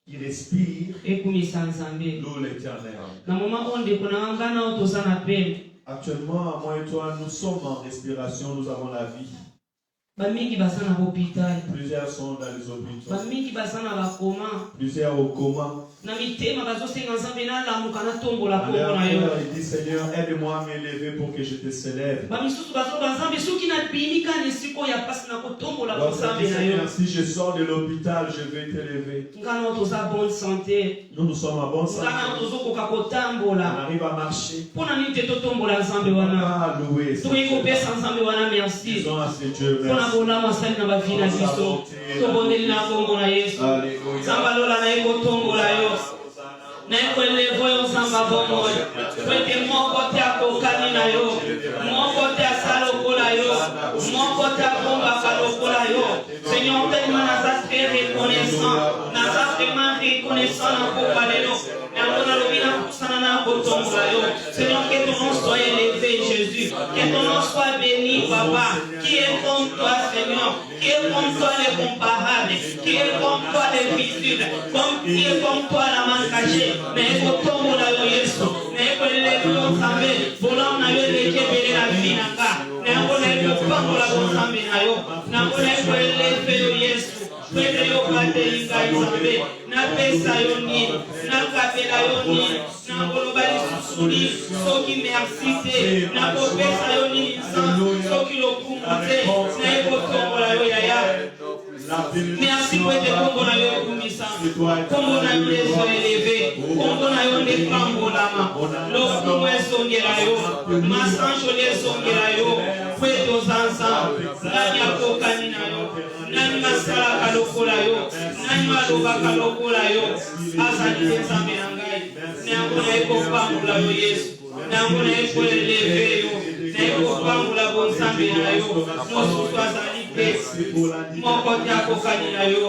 Qui respire l'eau l'éternel. Actuellement, moi et toi, nous sommes en respiration, nous avons la vie. Plusieurs sont dans les hôpitaux. Plusieurs au coma. Il dit Seigneur, aide-moi à m'élever pour que je te célèbre. Si je sors de l'hôpital, je vais t'élever. Nous sommes en bonne santé. On arrive à marcher. On va louer. Disons à ce Dieu merci. Seigneur, tellement très reconnaissant, Seigneur, que ton nom soit élevé, Jésus, que ton nom soit béni, Papa. Qui est comme toi, Seigneur? Qui est comme toi l'incomparable? Qui est comme toi l'invisible? Qui est comme toi la main cachée? Mais au tombeau là, Yesu, mais pour les gens savent, volant na yo les kebele la vie nanga, mais on est au pango la bonne na yo, na on est pour les faire Yesu. Pwede yo kate inga isambe, na pesa yoni, na kapela yoni, na kolobali susuli, soki merci te, na kopesa yoni lisan, soki lokumute, na ekotombola yo yaya. Merci pour te kombo na yo kumisa, kombo na yo leso eleve, kombo na yo ne kambo lama, lokumu esongela yo, masancho lesongela yo, pweto zanza, nani akokani na yo. Nani masala kalokola yo, nani maloba kalokola yo, azali nzambe na ngai, nango na ekopambola yo Yesu, nango na ekoeleve yo, na ekopambola bonzambe na yo, mosusu azali te, moko te akokani na yo,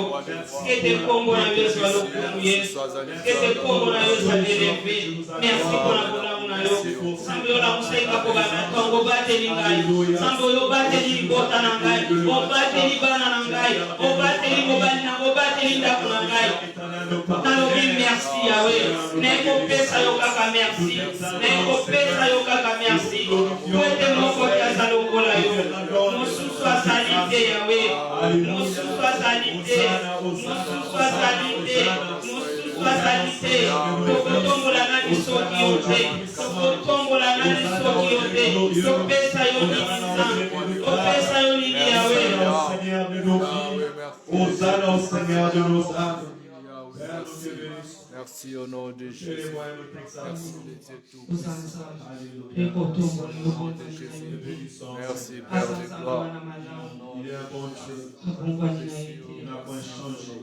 ete kombo na yo ezwa lokumu Yesu, ete kombo na yo ezali eleve, merci mpona bolamu na yo, nzambe yo nakosaika kobana tongo bateli ngai, nzambe oyo bateli libota na ngai, obateli bana na ngai, obateli mobali na obateli ndako na ngai. Nalobi merci Yahweh, nekopesa yo kaka merci, nekopesa yo kaka merci, po ete moko te aza lokola yo, mosusu azali te Yahweh, mosusu azali te, mosusu azali te, mosusu azali te, tokotombola nani soki yo te, tokotombola nani soki yo te, Topesa yo libisa. Topesa yo libia we. Seigneur de nos vies. Hosanna au Seigneur de nos âmes. Merci au nom de Jésus. Merci de tout. Merci Père de gloire. Il est un bon Dieu. Il n'a point changé.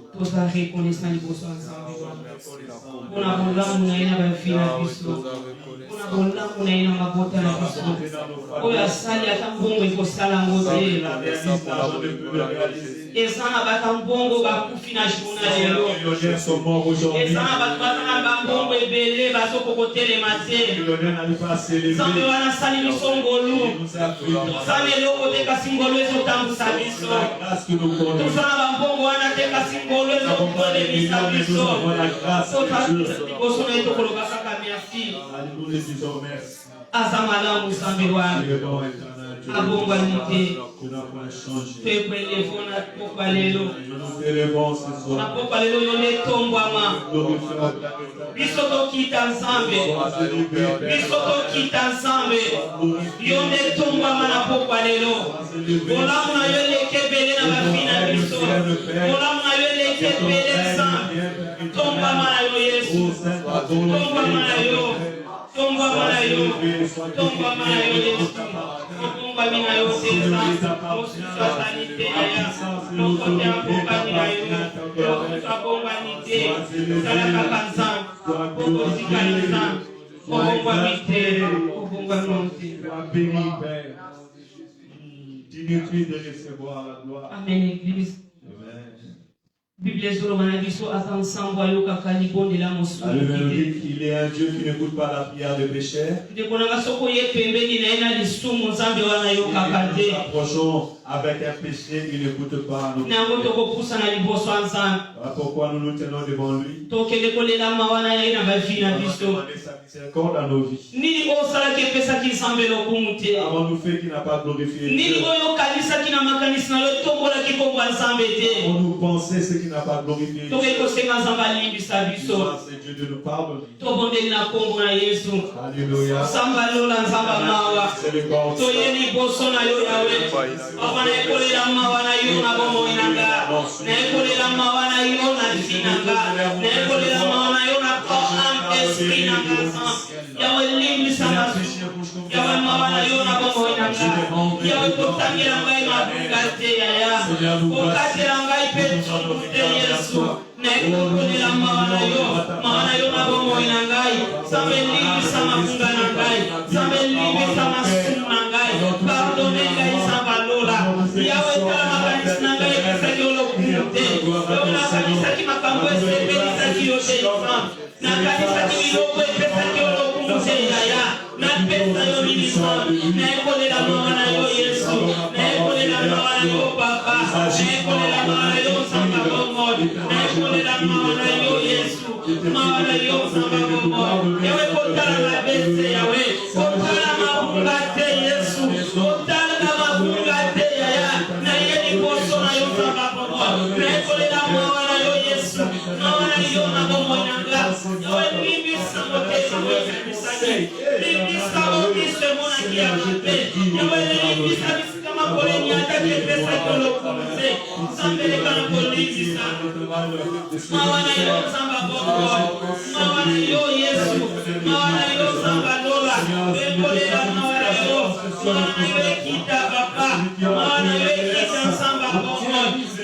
Ezana bakambongo bakufina juna lelo. Ezana bakambongo ebele bazokokotele mate. Zambe wana sali misongolu. Tozane loko teka singolo ezotambusa biso. Tozana bambongo wana teka singolo ezokotele bisa biso. Liboso na yeto koloba kaka merci. Azamala musambe wana. Abongwa nite. Pepe levona popa lelo. Na popa lelo yone tombwama. Bisoto kita nzambe. Bisoto kita nzambe. Yone tombwama na popa lelo. Olamu na yole kebele na bafina biso. Olamu na yole kebele nzambe. Tombwama na yo Yesu. Tombwama na yo. Tombwama na yo. Tombwama na yo Yesu. Kumba mina yo sesa, mosusa sanite ya, mokote amboka mina yo, mosusa bomba nite, salaka kansan, boko sikanizan, obomba mite, obomba nonte. Béni Père, digne-tu de recevoir la gloire. Amen, Église. Bible Zoromana biso atansango yo kakali bonde la mosu. Il est un Dieu qui n'écoute pas la prière de pécheurs. De konanga soko ye pembeni na ina lisumu nzambe wana yo kakade. Nous approchons avec un péché, il n'écoute pas nos prières. Nango toko pusa na liboso nzambe. Pourquoi nous nous tenons devant lui? Tokele kolela mawana ya ina bafina biso. Dans nos vies. Nini osala ke pesa ki nzambe lokumute. Avons-nous fait qui n'a pas glorifié Dieu? Nini oyo kanisa ki na makanisa na yo tombola ki komba nzambe te. Avons-nous pensé ce qui n'a pas glorifié Dieu? Tokeko senga nzamba limbisa biso. C'est Dieu de nous pardonner. Tobondeli na kombo na Yesu. Alléluia. Samba lola nzamba mawa. C'est le corps. Toyeli boso na yo yawe. Baba na ekolela mawa na yo na bomo inanga. Na ekolela mawa na yo na tinanga. Na ekolela mawa na yo na corps âme esprit nanga. Yawe limbisa na yawe mawa na yo na bomo inanga. Yawe kotangira ngai mabungate yaya. Kokatira ngai pe tukute Yesu. Na ekolela mawa na yo na bomo inangai. Sambe limbisa mafunga na ngai. Sambe limbisa masumu na ngai. Pardonne ngai samba lola. Yawe tala makanisi na ngai pesa ki olo kumute. Yawe na kanisa ki makambo esepe nisa ki yote ifam. Na kanisa ki miloko pesa ki olo kumute yaya. Na pesa yo minisa. Na ekolela mawa na yo Yesu. Na ekolela mawa na yo papa. Na ekolela mawa na yo samba bongo. Na ekolela mawa na yo Yesu. Mawa na yo samba bongo. Yawe kotala na bese yawe. Kotala mabungate Yesu. Kotala na mabungate yaya. Na yeni boso na yo samba bongo. Na ekolela mawa na yo Yesu. Mawa na yo na bongo nyanga. Yawe mimi sambo kesa mwese misaki. Mimi sambo kise mona kia mape. Yawe mimi sabi kama kole nyata kepesa kolo kumse. Sambele kana polisi sana. Mawa na yo samba bongo. Mawa na yo Yesu. Mawa na yo samba lola. Ekolela mawa na yo. Mawa na yo ekita papa. Mawa na yo ekita samba bongo.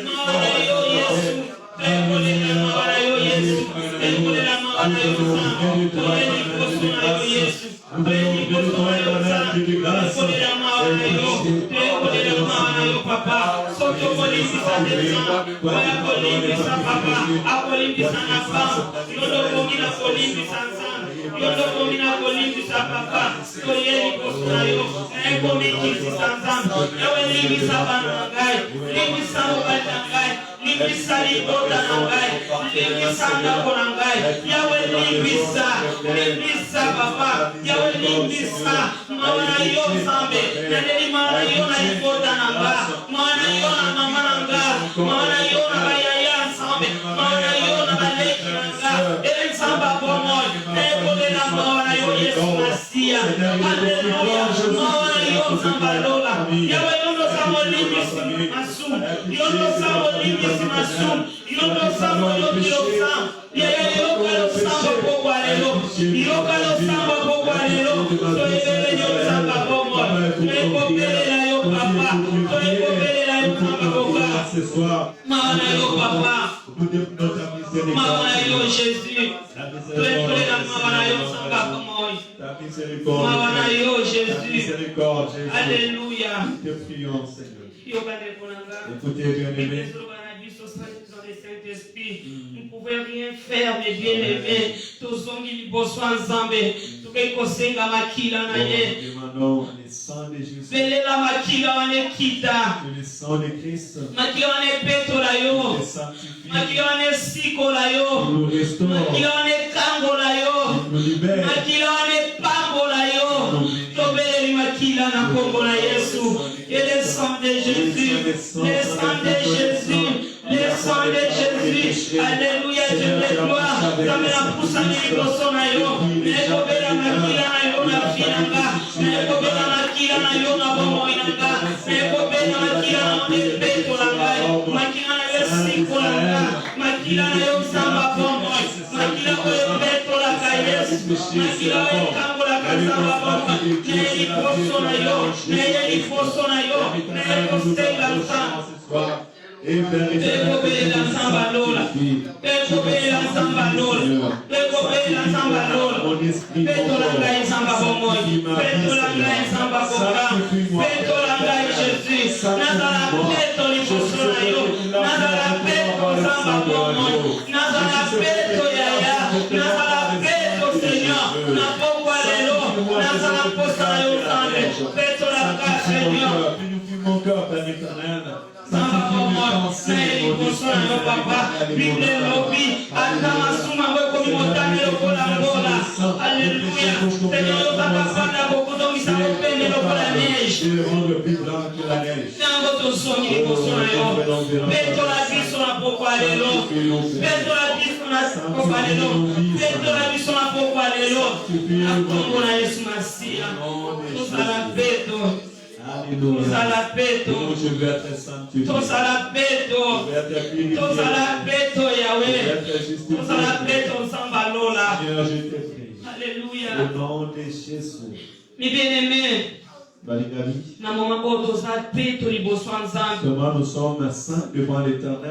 Mawa na yo Yesu. Ekolela mawa na yo Yesu. Ekolela mawa na yo samba. Toyeni kosu na yo Yesu. Toyeni kosu na yo samba. Ekolela mawa na yo. Ekolela mawa na yo papa. Soto polisi sa desa. Oya polimbisa papa. Apolimbisa na fama. Yodo komina polimbisa nzana. Yodo komina polimbisa papa. Toyeni kosu na yo. Eko mikisi sa nzana. Yawe limbisa banangai. Limbisa mokatangai. Limbisa libota nangai. Limbisa ndako nangai. Yawe limbisa. Limbisa papa. Yawe limbisa. Mawana yo zambe. Nandeli mawana yo na libota nanga. Mawana yo na mama nanga. Mawana yo na bayaya nsambe. Mawana yo na baleki nanga. Ele nsamba pomoy. Ekolela mawana yo Yesu Masia. Hallelujah. Ce soir, Jésus, alléluia. te prions, Seigneur. Écoutez, bien-aimés. Nous ne pouvons rien faire, mes bien-aimés. Tous les besoins ensemble. Tout ce qui est Demandons le sang de Jésus. Le sang de Christ. Le sanctifie. Nous restaure. Nous libère. Et le sang de Jésus, le sang de Jésus, le sang de Jésus, alléluia, je te gloire, comme la pousse à l'émotion, nekobela makila na yo na finanga, nekobela makila na yo na bomoinanga, nekobela makila na nepeto langa, makila na yo siko langa, makila na yo samba bomo, makila yo peto langa Yesu, makila yo kango langa samba bomo, neye iposo na yo, neye iposo na yo, neye kostela samba. Ekobela samba lola, ekobela samba lola, ekobela samba lola, peto langa samba bomoy, peto langa samba boka, peto langa Jésus, nazala peto liposo na yo, nazala peto samba bomoy, nazala peto yaya, nazala peto Seigneur, na pokwa lelo, nazala posa na yo sande, peto langa Seigneur. Mon cœur, Père éternel. Je veux être sanctifié. Alléluia. Au nom de Jésus. Mes bien-aimés, comment nous sommes saints devant l'Éternel.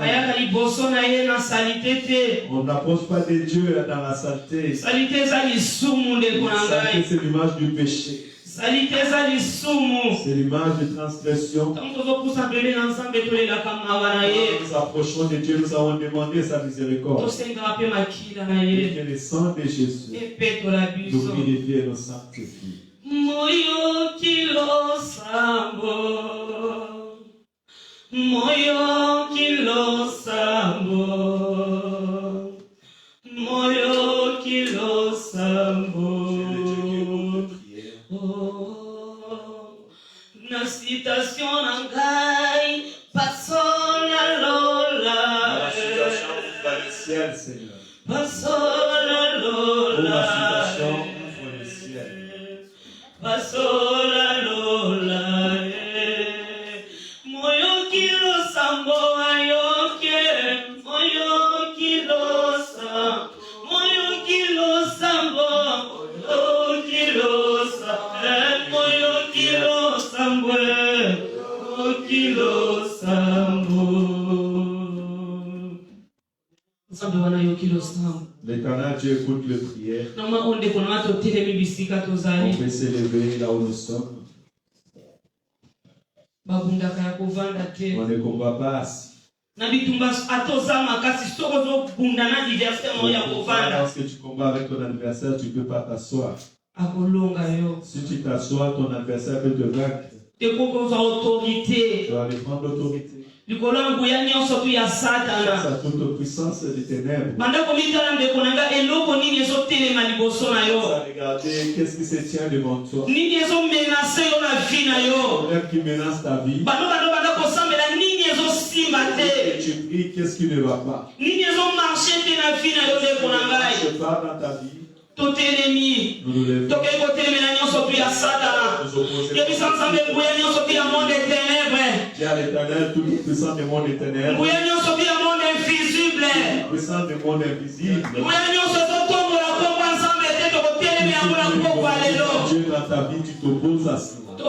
On n'approche pas de Dieu dans la saleté. La saleté, c'est l'image du péché. C'est l'image de transgression. Nous approchons de Dieu, nous avons demandé sa miséricorde. Que le sang de Jésus nous purifie et nous sanctifie. Moyo kilo sambo, moyo kilo sambo, moyo kilo sambo. Na citation nangai pasona lola. La situation ouvre le ciel, Seigneur. Pasona lola. La situation ouvre le ciel. Pasona lola. Moyo kilo sambo ayoke, moyo kilo sambo, moyo kilo sambo, moyo kilo sambo, moyo kilo sambo, moyo kilo sambo. L'Éternel Dieu écoute les prières. On peut s'élever là où nous sommes. On ne combat pas assis. Lorsque tu combats avec ton adversaire, tu ne peux pas t'asseoir. Si tu t'assois, ton adversaire peut te vaincre. Tu vas aller prendre l'autorité. Sa toute puissance des ténèbres. Regardez qu'est-ce qui se tient devant toi. Problème qui menace ta vie. Et tu pries, qu'est-ce qui ne va pas. Ne marche pas dans ta vie. tout ennemi, tout côté maintenant sorti à Satan. Et puis ça ensemble bouillon sorti à monde des ténèbres. Qui a l'Éternel tout puissant du monde des ténèbres. Bouillon sorti à monde invisible. Puissant du monde invisible. Bouillon sorti tombe la combat ensemble et tout côté ennemi à mon combat les lots. Dieu dans ta vie tu t'opposes à cela. Au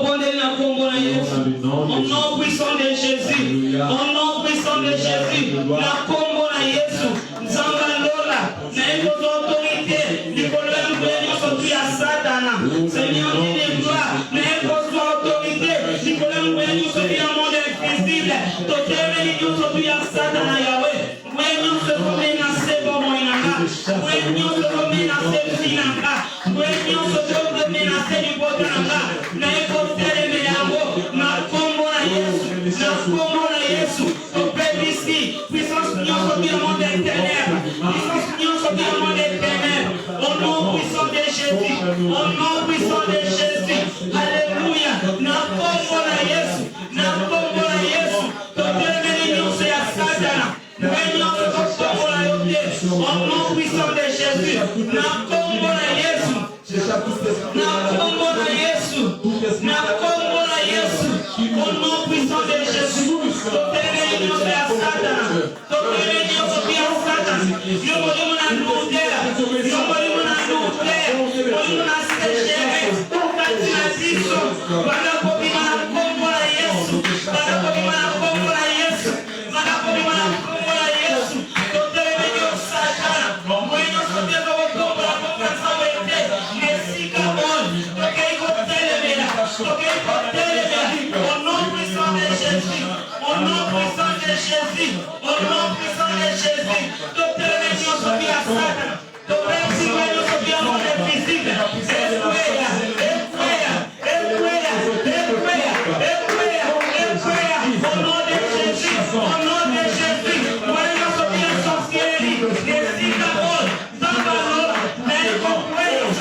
nom puissant de Jésus, au nom puissant de Jésus, la combo na Yesu, Nzamba Lola, na eko autorité, Nicolas Mbouénion sorti à Satana, Seigneur de gloire, na eko autorité, Nicolas Mbouénion sorti à monde invisible, Totere Mbouénion sorti à Satana Yahweh, Mbouénion se promène à Sebo Moinanga, Mbouénion se promène à Sebo Sinanga, Mbouénion se promène à Sebo Botananga, na eko puissance union sur le monde des ténèbres, puissance union sur le monde des ténèbres, au nom puissant de Jésus, au nom puissant de Jésus, alléluia, na kombo na Yesu, toute réunion c'est à Satana, réunion c'est au kombo na yote, au nom puissant de Jésus, na kombo na Yesu, na kombo na Yesu, na kombo na Yesu, au nom puissant de Jésus, toute réunion c'est à Satana, toute réunion c'est à Satana, yo voulons na nouvelle, yo voulons na nouvelle, voulons na sécher, kati na biso, bana kobima na kombo na Yesu, bana kobima na kombo na Yesu, bana kobima na kombo na Yesu, toute réunion Satana, réunion c'est à kombo na kombo na sawete, mesika on, tokei kotelemela, au nom puissant de Jésus, au nom puissant de Jésus, au nom puissant de Jésus, toute réunion sur à Satan, toute réunion sur le monde invisible, au nom de Jésus, au nom de Jésus, réunion sur la sorcellerie, les synagogues, Zambalo, les compagnies,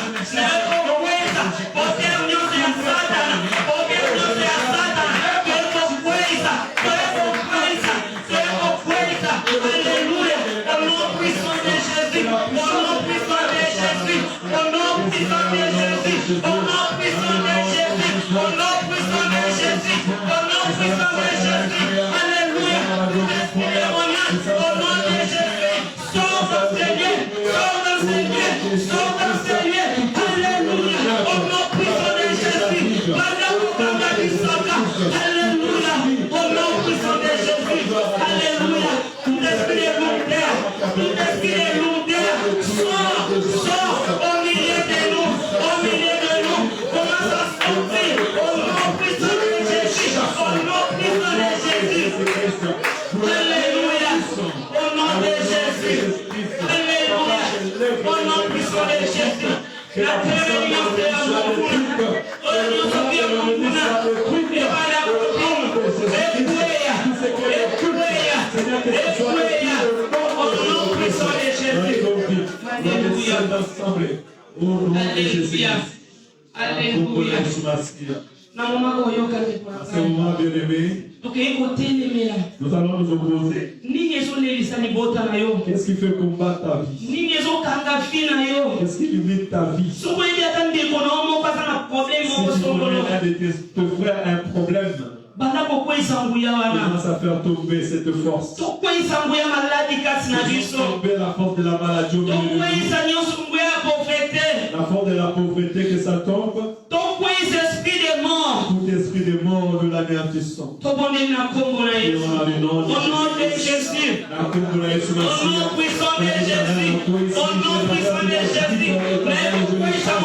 Alléluia. C'est un moment bien aimé. Nous allons nous opposer. Qu'est-ce qui fait combattre ta vie? Qu'est-ce qui limite ta vie? Si ton l'un de tes frères a un problème, commence à faire tomber cette force. Tomber la force de la maladie au milieu de nous. La force de la pauvreté que ça tombe. Tout esprit de mort de l'anéantissant. Au nom de Jésus. Au nom puissant de Jésus. Au nom puissant de Jésus. Alléluia.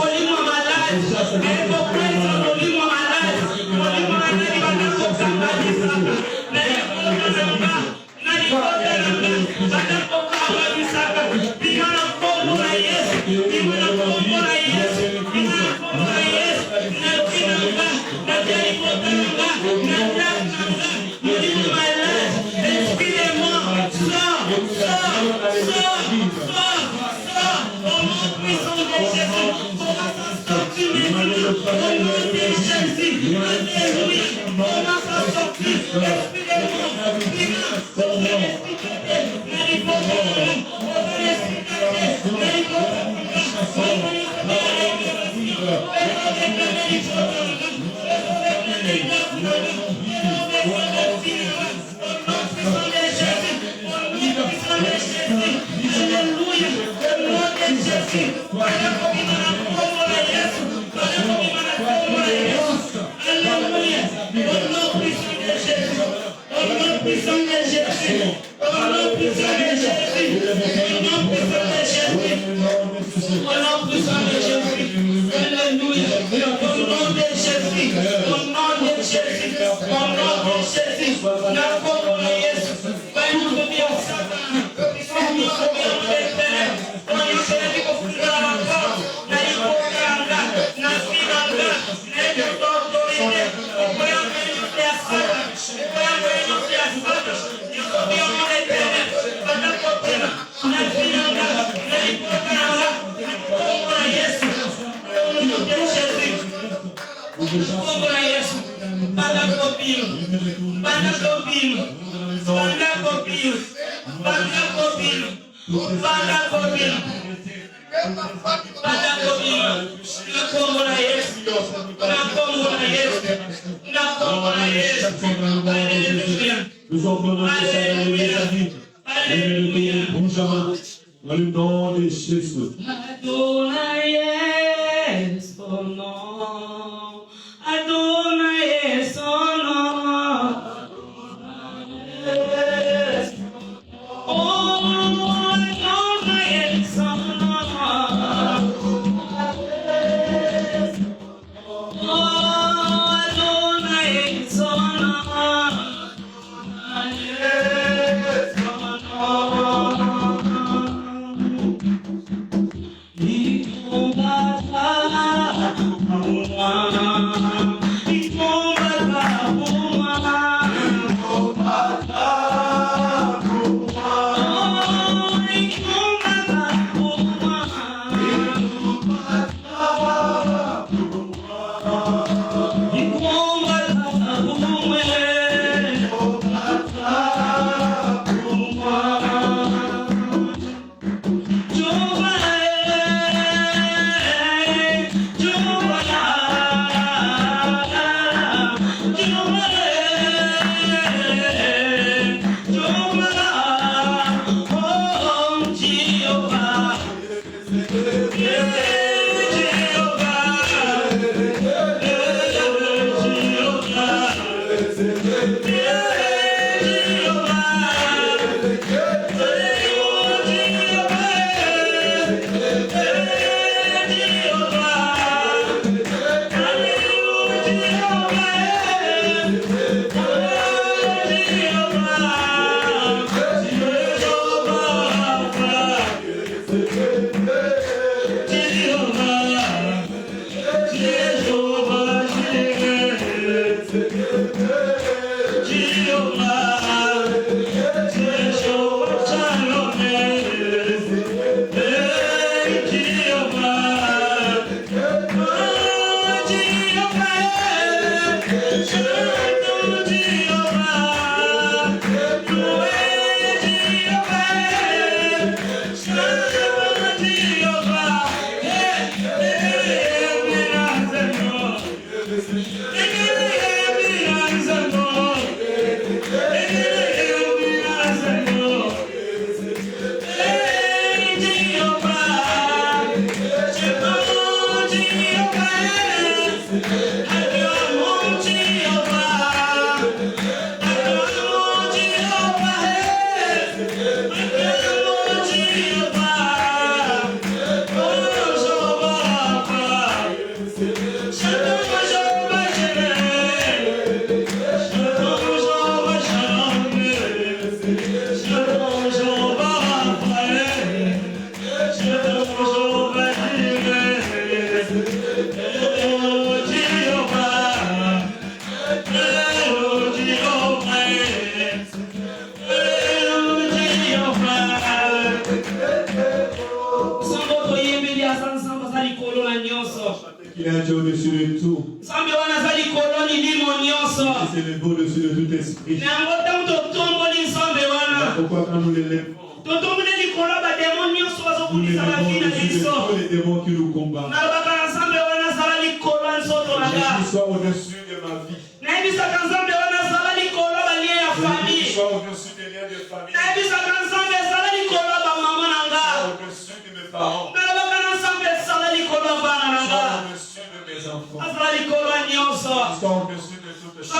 vie. Au nom puissant de Jésus. Au nom puissant de Jésus. Au nom puissant de Jésus. Au nom puissant de Jésus. Au nom puissant de Jésus. Alléluia. Au nom de Jésus. Au nom de Jésus. Au nom de Jésus. Na kombo na Yesu. Bayumbia Satana. Bayumbia Mtetene. Bayumbia kufungula makao. Na ipokanga. Na finanga. Na itotorinde. Bayumbia Satana. Bayumbia Satana. Bayumbia Mtetene. Bayumbia na finanga. Na ipokanga. Na kombo na Yesu. Au nom de Jésus. Kombo na Yesu. Banda kopilo. Banda kopilo. Banda kopilo. Banda kopilo. Banda kopilo. Banda kopilo. Na kombo na Yesu. Na kombo na Yesu. Na kombo na Yesu. Alléluia. Nous ordonnons que ça ait sa vie. Alléluia. Dans le nom de Jésus. Adonai est son nom. Adonai est son nom. Oh, Adonai est son nom. Oh, Adonai est son nom. Il combattra pour moi. Il combattra pour moi. Il combattra pour moi. Oh, il combattra pour moi. Il combattra pour moi. Il combattra pour moi. Il combattra pour moi. Il a été au-dessus de tout. C'est le beau dessus de tout esprit. Pourquoi quand nous l'élèvons, nous l'élèvons au-dessus de tous les démons qui nous combattent. Jésus soit au-dessus de ma vie. Jésus soit au-dessus des liens de famille. Au-dessus de mes parents. Soit au-dessus de mes enfants. Soit au-dessus de toutes choses.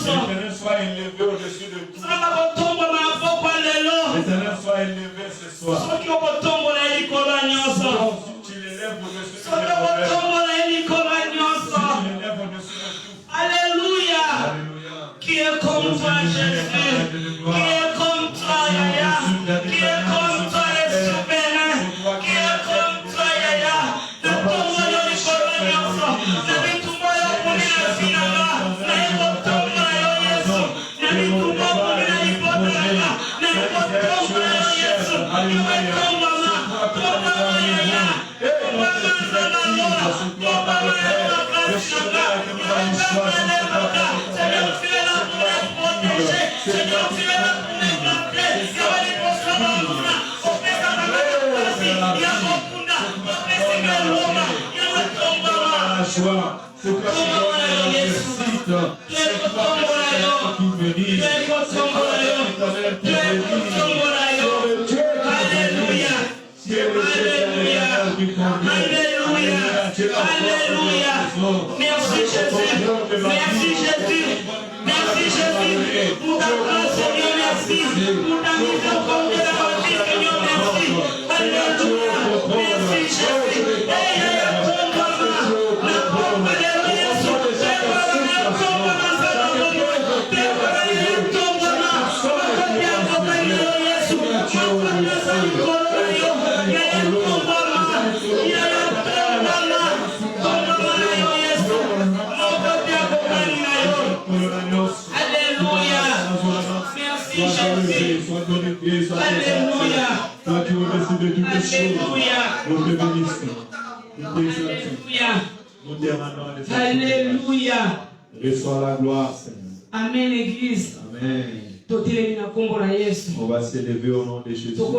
L'Éternel soit élevé au-dessus de tout. L'Éternel soit élevé ce soir. Donc, tu l'élèves au-dessus de tes problèmes. Tu l'élèves au-dessus de tout. Alléluia. Qui est comme toi, Jésus? Qui est comme toi, Yaya? Qui est comme toi, le souverain? Qui est comme toi, Yaya? Ne tombe dans les colonies, ne lui tombe dans les finales, ne lui tombe dans les Yesu, ne lui tombe dans les hypothèques, ne lui tombe dans les Yesu, ne lui tombe dans Seigneur, tu es là pour les montrer. Alléluia. Merci Jésus. Merci Jésus. Merci Jésus. Pour ta grâce, Seigneur, merci. Pour ta miséricorde de la vie, Seigneur, merci. Alléluia. Merci Jésus. Alléluia. Toi qui remercies de toutes les choses. Nous te bénissons. Nous t'exaltons. Nous demandons les Alléluia. Reçois la gloire, Seigneur. Amen, Église. Amen. On va s'élever au nom de Jésus. Nous allons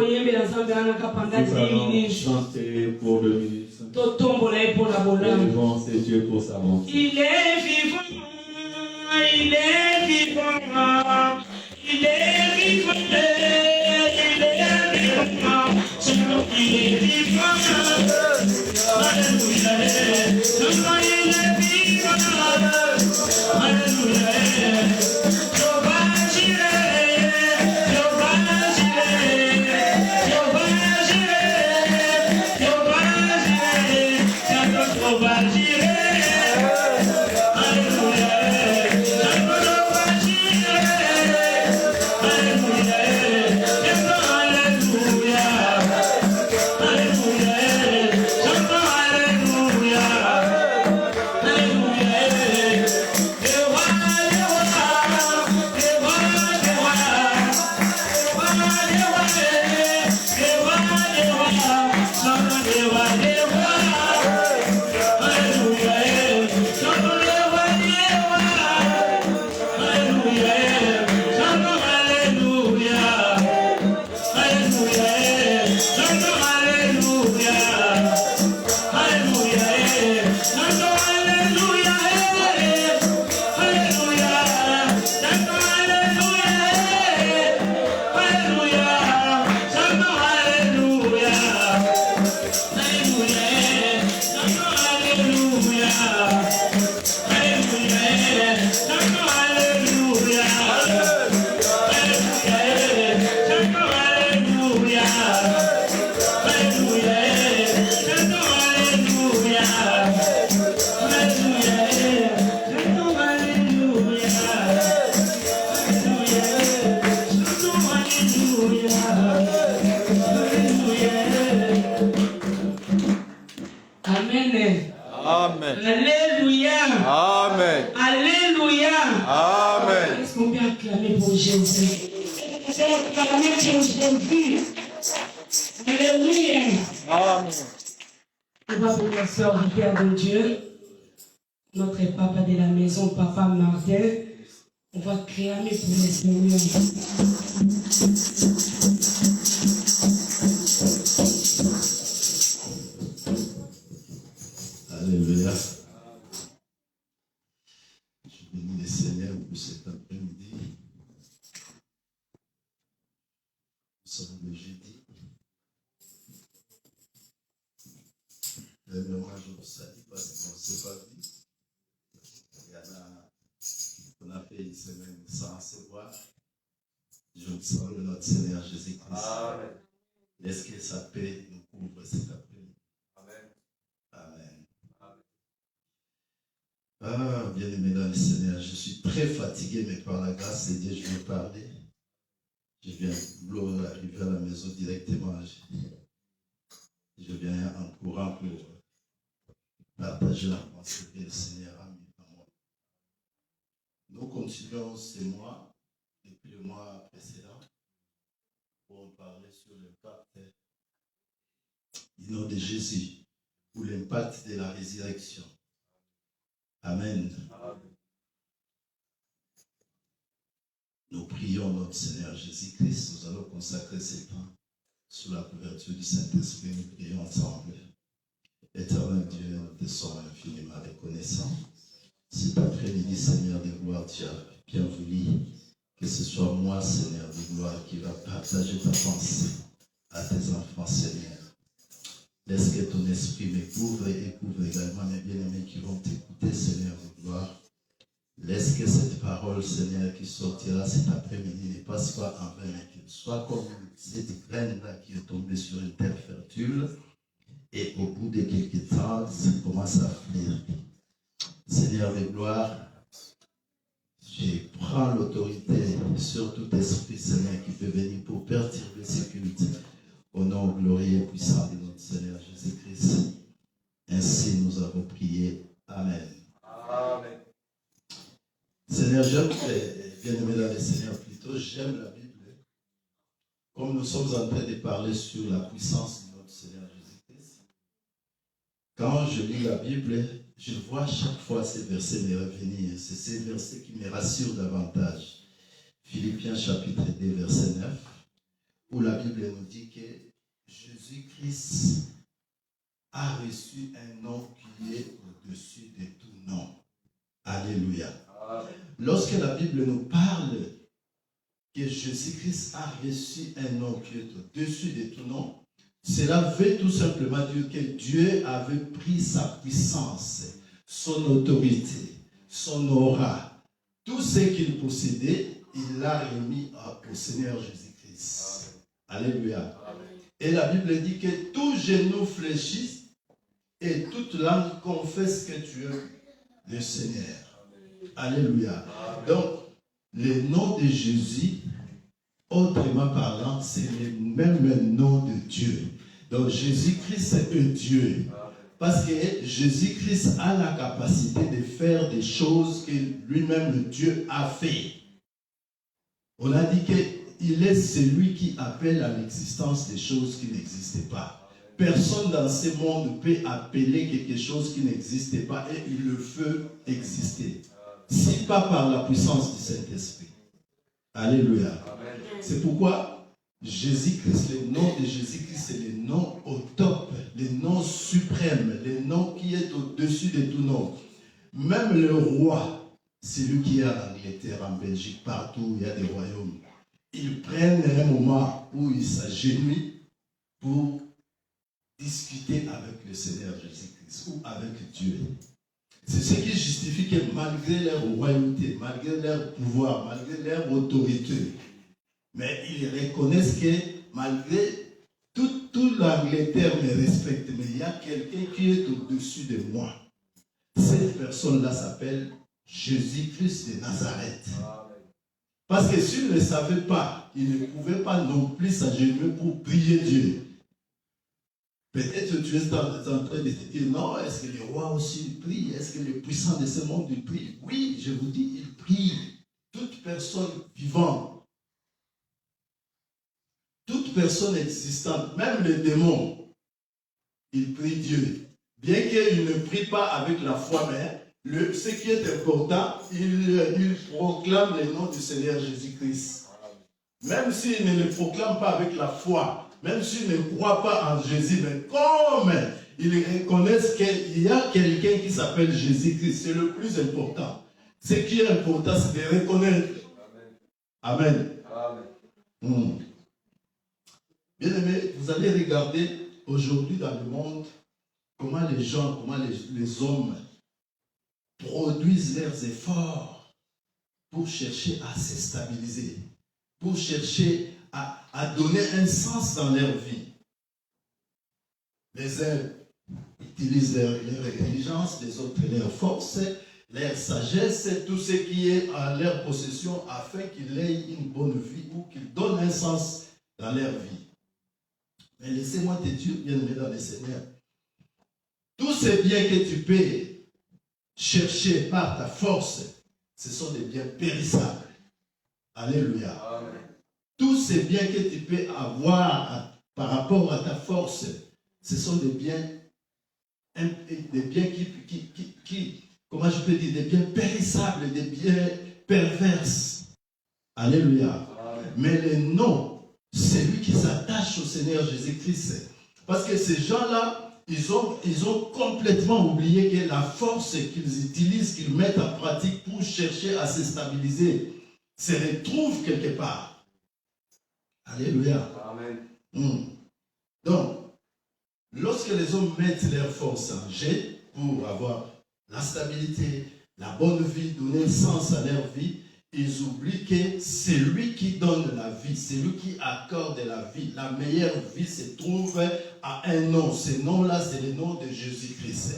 chanter pour le ministre. Élevons ces dieux pour sa bonté. Il est vivant. Il est vivant. Il est vivant. Il est vivant. Il est vivant. Alléluia. Il est vivant. Alléluia. Amen. Alléluia. Amen. Alléluia. Amen. Est-ce qu'on peut acclamer pour Jésus? Acclamer pour Jésus. Alléluia. Amen. On va commencer au Père de Dieu, notre papa de la maison, papa Martin. On va clamer pour le Seigneur. Alléluia. Je bénis le Seigneur pour cet après-midi. Nous sommes le jeudi. Premièrement, je vous salue parce qu'on ne s'est pas vu. Il y en a fait une semaine sans se voir. Je me sens de notre Seigneur Jésus-Christ. Laisse que sa paix nous couvre cet après-midi. Amen. Amen. Ah, bien-aimé dans le Seigneur, je suis très fatigué, mais par la grâce de Dieu, je vais parler. Je viens d'arriver à la maison directement. Je viens en courant pour partager la pensée que le Seigneur a mis en moi. Nous continuons ce mois, depuis le mois précédent, pour parler sur l'impact du nom de Jésus, ou l'impact de la résurrection. Amen. Nous prions notre Seigneur Jésus-Christ. Nous allons consacrer ce temps sous la couverture du Saint-Esprit. Nous prions ensemble. Éternel Dieu, nous te sommes infiniment reconnaissants. Cet après-midi, Seigneur de gloire, tu as bien voulu que ce soit moi, Seigneur de gloire, qui va partager ta pensée à tes enfants, Seigneur. Laisse que ton esprit me couvre et couvre également mes bien-aimés qui vont t'écouter, Seigneur de gloire. Laisse que cette parole, Seigneur, qui sortira cet après-midi ne passe pas en vain, mais qu'elle soit comme cette graine-là qui est tombée sur une terre fertile et au bout de quelques temps, ça commence à fleurir. Seigneur de gloire, je prends l'autorité sur tout esprit, Seigneur, qui peut venir pour perturber ce culte. Au nom glorieux et puissant de notre Seigneur Jésus-Christ. Ainsi nous avons prié. Amen. Amen. Seigneur, j'aime, bien-aimé dans le Seigneur, plutôt, j'aime la Bible. Comme nous sommes en train de parler sur la puissance de notre Seigneur Jésus-Christ, quand je lis la Bible, je vois chaque fois ces versets me revenir. C'est ces versets qui me rassurent davantage. Philippiens chapitre 2, verset 9, où la Bible nous dit que Jésus-Christ a reçu un nom qui est au-dessus de tout nom. Alléluia. Amen. Lorsque la Bible nous parle que Jésus-Christ a reçu un nom qui est au-dessus de tout nom, cela veut tout simplement dire que Dieu avait pris sa puissance, son autorité, son aura, tout ce qu'il possédait, il l'a remis au Seigneur Jésus-Christ. Alléluia. Amen. Et la Bible dit que tout genou fléchisse et toute langue confesse que tu es le Seigneur. Amen. Alléluia. Amen. Donc, le nom de Jésus, autrement parlant, c'est le même nom de Dieu. Donc, Jésus-Christ est un Dieu. Parce que Jésus-Christ a la capacité de faire des choses que lui-même Dieu a fait. On a dit qu'il est celui qui appelle à l'existence des choses qui n'existaient pas. Personne dans ce monde ne peut appeler quelque chose qui n'existait pas et il le fait exister. Si pas par la puissance du Saint-Esprit. Alléluia. Amen. C'est pourquoi Jésus-Christ, le nom de Jésus-Christ, c'est le nom au top, le nom suprême, le nom qui est au-dessus de tout nom. Même le roi, celui qui est en Angleterre, en Belgique, partout où il y a des royaumes, ils prennent un moment où ils s'agenouillent pour discuter avec le Seigneur Jésus-Christ ou avec Dieu. C'est ce qui justifie que malgré leur royauté, malgré leur pouvoir, malgré leur autorité, mais ils reconnaissent que malgré toute l'Angleterre me respecte, mais il y a quelqu'un qui est au-dessus de moi. Cette personne-là s'appelle Jésus-Christ de Nazareth. Parce que s'ils ne le savaient pas, ils ne pouvaient pas non plus s'agenouiller pour prier Dieu. Peut-être tu es en train de te dire, non, est-ce que les rois aussi prient? Est-ce que les puissants de ce monde prient? Oui, je vous dis, ils prient. Toute personne vivante, toute personne existante, même les démons, ils prient Dieu. Bien qu'ils ne prient pas avec la foi, mais ce qui est important, ils proclament le nom du Seigneur Jésus-Christ. Même s'ils ne le proclament pas avec la foi, même s'ils ne croient pas en Jésus, mais comme ils reconnaissent qu'il y a quelqu'un qui s'appelle Jésus-Christ, c'est le plus important. Ce qui est important, c'est de reconnaître. Amen. Amen. Bien aimé, vous allez regarder aujourd'hui dans le monde comment les gens, comment les hommes produisent leurs efforts pour chercher à se stabiliser, pour chercher à donner un sens dans leur vie. Les uns utilisent leur intelligence, les autres leur force, leur sagesse, tout ce qui est en leur possession afin qu'ils aient une bonne vie ou qu'ils donnent un sens dans leur vie. Mais laissez-moi te dire, bien-aimé dans le Seigneur, tous ces biens que tu peux chercher par ta force, ce sont des biens périssables. Alléluia. Amen. Tous ces biens que tu peux avoir par rapport à ta force, ce sont des biens qui comment je peux dire, des biens périssables, des biens perverses. Alléluia. Amen. Mais le nom, c'est lui qui s'attache au Seigneur Jésus-Christ. Parce que ces gens-là, ils ont complètement oublié que la force qu'ils utilisent, qu'ils mettent en pratique pour chercher à se stabiliser, se retrouve quelque part. Alléluia. Amen. Donc, lorsque les hommes mettent leur force en jeu pour avoir la stabilité, la bonne vie, donner sens à leur vie, ils oublient que c'est lui qui donne la vie, c'est lui qui accorde la vie. La meilleure vie se trouve à un nom. Ce nom-là, c'est le nom de Jésus-Christ.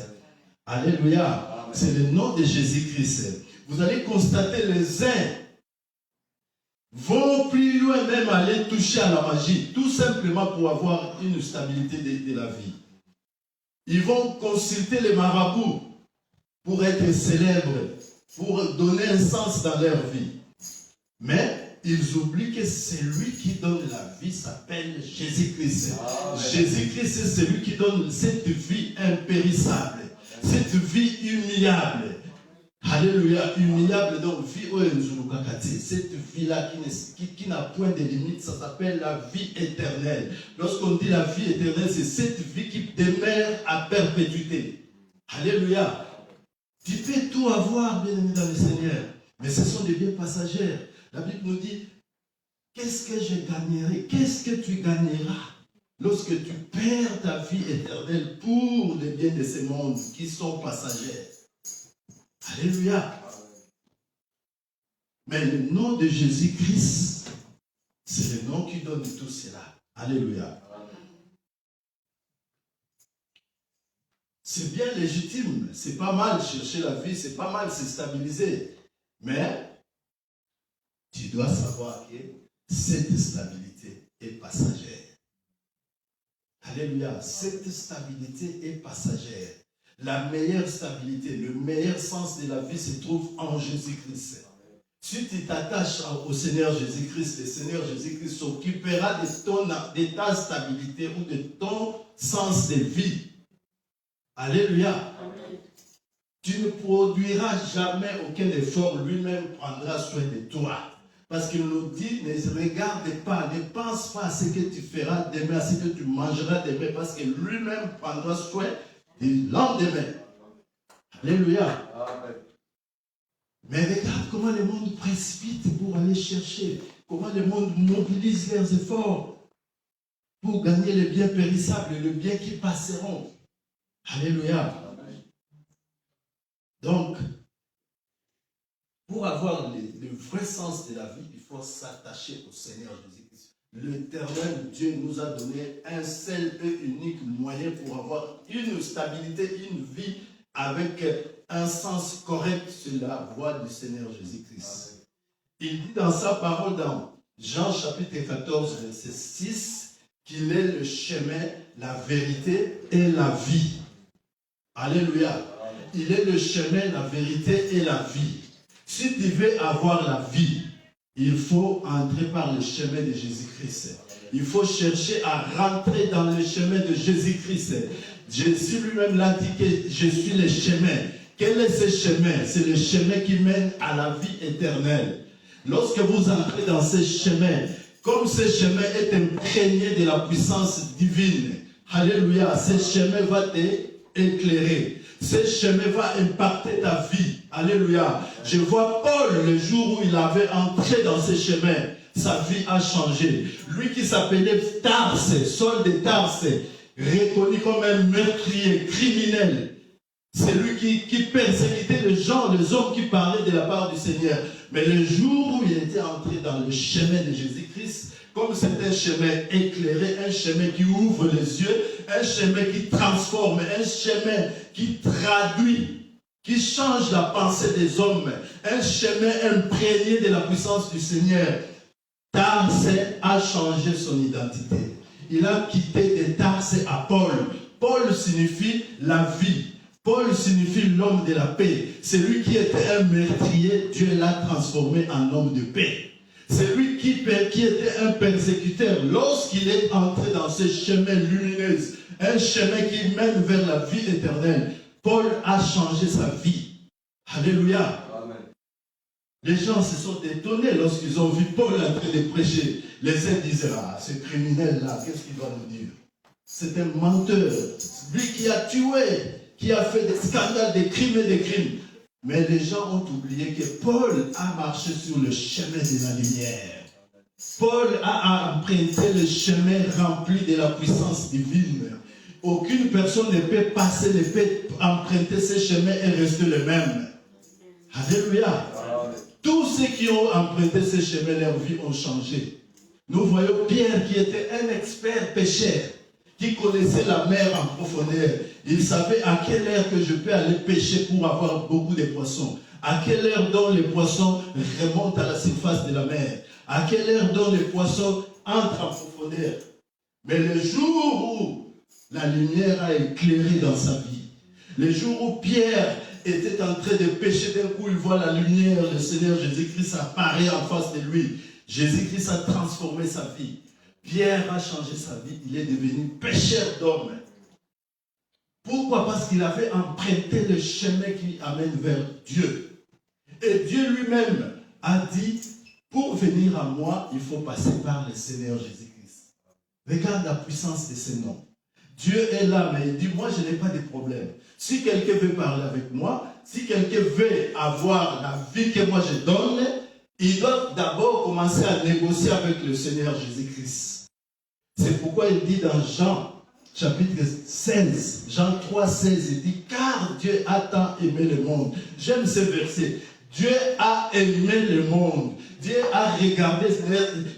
Alléluia. C'est le nom de Jésus-Christ. Vous allez constater les uns vont plus loin, même aller toucher à la magie, tout simplement pour avoir une stabilité de la vie. Ils vont consulter les marabouts pour être célèbres, pour donner un sens dans leur vie. Mais ils oublient que celui qui donne la vie s'appelle Jésus-Christ. Jésus-Christ, c'est celui qui donne cette vie impérissable, cette vie humiliable. Alléluia, humiliable, donc vie cette vie-là qui n'a point de limite, ça s'appelle la vie éternelle. Lorsqu'on dit la vie éternelle, c'est cette vie qui demeure à perpétuité. Alléluia. Tu peux tout avoir, bien-aimé dans le Seigneur, mais ce sont des biens passagers. La Bible nous dit, qu'est-ce que je gagnerai? Qu'est-ce que tu gagneras lorsque tu perds ta vie éternelle pour les biens de ce monde qui sont passagers? Alléluia. Mais le nom de Jésus-Christ, c'est le nom qui donne tout cela. Alléluia. C'est bien légitime, c'est pas mal chercher la vie, c'est pas mal se stabiliser. Mais tu dois savoir que cette stabilité est passagère. Alléluia. Cette stabilité est passagère. La meilleure stabilité, le meilleur sens de la vie se trouve en Jésus-Christ. Si tu t'attaches au Seigneur Jésus-Christ, le Seigneur Jésus-Christ s'occupera de ta stabilité ou de ton sens de vie. Alléluia. Tu ne produiras jamais aucun effort, lui-même prendra soin de toi. Parce qu'il nous dit, ne regarde pas, ne pense pas à ce que tu feras demain, à ce que tu mangeras demain, parce que lui-même prendra soin du lendemain. Alléluia. Amen. Mais regarde comment le monde précipite pour aller chercher, comment le monde mobilise leurs efforts pour gagner les biens périssables, les biens qui passeront. Alléluia. Amen. Donc, pour avoir le vrai sens de la vie, il faut s'attacher au Seigneur Jésus-Christ. L'Éternel Dieu nous a donné un seul et unique moyen pour avoir une stabilité, une vie avec un sens correct sur la voie du Seigneur Jésus-Christ. Il dit dans sa parole dans Jean chapitre 14, verset 6, qu'il est le chemin, la vérité et la vie. Alléluia. Il est le chemin, la vérité et la vie. Si tu veux avoir la vie, il faut entrer par le chemin de Jésus-Christ. Il faut chercher à rentrer dans le chemin de Jésus-Christ. Jésus lui-même l'a dit que je suis le chemin. Quel est ce chemin? C'est le chemin qui mène à la vie éternelle. Lorsque vous entrez dans ce chemin, comme ce chemin est imprégné de la puissance divine, alléluia, ce chemin va t'éclairer. Ce chemin va impacter ta vie. Alléluia. Je vois Paul le jour où il avait entré dans ce chemin. Sa vie a changé. Lui qui s'appelait Tarse, Saul de Tarse, reconnu comme un meurtrier criminel. C'est lui qui persécutait les hommes qui parlaient de la part du Seigneur. Mais le jour où il était entré dans le chemin de Jésus-Christ, comme c'est un chemin éclairé, un chemin qui ouvre les yeux, un chemin qui transforme, un chemin qui traduit, qui change la pensée des hommes, un chemin imprégné de la puissance du Seigneur, Tarse a changé son identité. Il a quitté de Tarse à Paul. Paul signifie la vie. Paul signifie l'homme de la paix. C'est lui qui était un meurtrier, Dieu l'a transformé en homme de paix. C'est lui qui était un persécuteur. Lorsqu'il est entré dans ce chemin lumineux, un chemin qui mène vers la vie éternelle, Paul a changé sa vie. Alléluia. Amen. Les gens se sont étonnés lorsqu'ils ont vu Paul en train de prêcher. Les uns disaient, ah, ce criminel-là, qu'est-ce qu'il va nous dire? C'est un menteur. Lui qui a tué, qui a fait des scandales, des crimes et des crimes. Mais les gens ont oublié que Paul a marché sur le chemin de la lumière. Paul a emprunté le chemin rempli de la puissance divine. Aucune personne ne peut passer, ne peut emprunter ce chemin et rester le même. Alléluia. Tous ceux qui ont emprunté ce chemin, leur vie ont changé. Nous voyons Pierre qui était un expert pêcheur, qui connaissait la mer en profondeur. Il savait à quelle heure que je peux aller pêcher pour avoir beaucoup de poissons. À quelle heure dont les poissons remontent à la surface de la mer. À quelle heure dont les poissons entrent en profondeur. Mais le jour où la lumière a éclairé dans sa vie, le jour où Pierre était en train de pêcher, d'un coup il voit la lumière, le Seigneur Jésus-Christ apparaît en face de lui. Jésus-Christ a transformé sa vie. Pierre a changé sa vie, il est devenu pêcheur d'hommes. Pourquoi? Parce qu'il avait emprunté le chemin qui amène vers Dieu. Et Dieu lui-même a dit, pour venir à moi, il faut passer par le Seigneur Jésus-Christ. Regarde la puissance de ce nom. Dieu est là, mais il dit, moi je n'ai pas de problème. Si quelqu'un veut parler avec moi, si quelqu'un veut avoir la vie que moi je donne, il doit d'abord commencer à négocier avec le Seigneur Jésus-Christ. C'est pourquoi il dit dans Jean, chapitre 16, Jean 3, 16, il dit, car Dieu a tant aimé le monde. J'aime ce verset. Dieu a aimé le monde. Dieu a regardé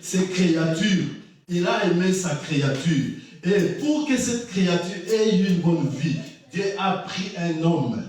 ses créatures. Il a aimé sa créature. Et pour que cette créature ait une bonne vie, Dieu a pris un homme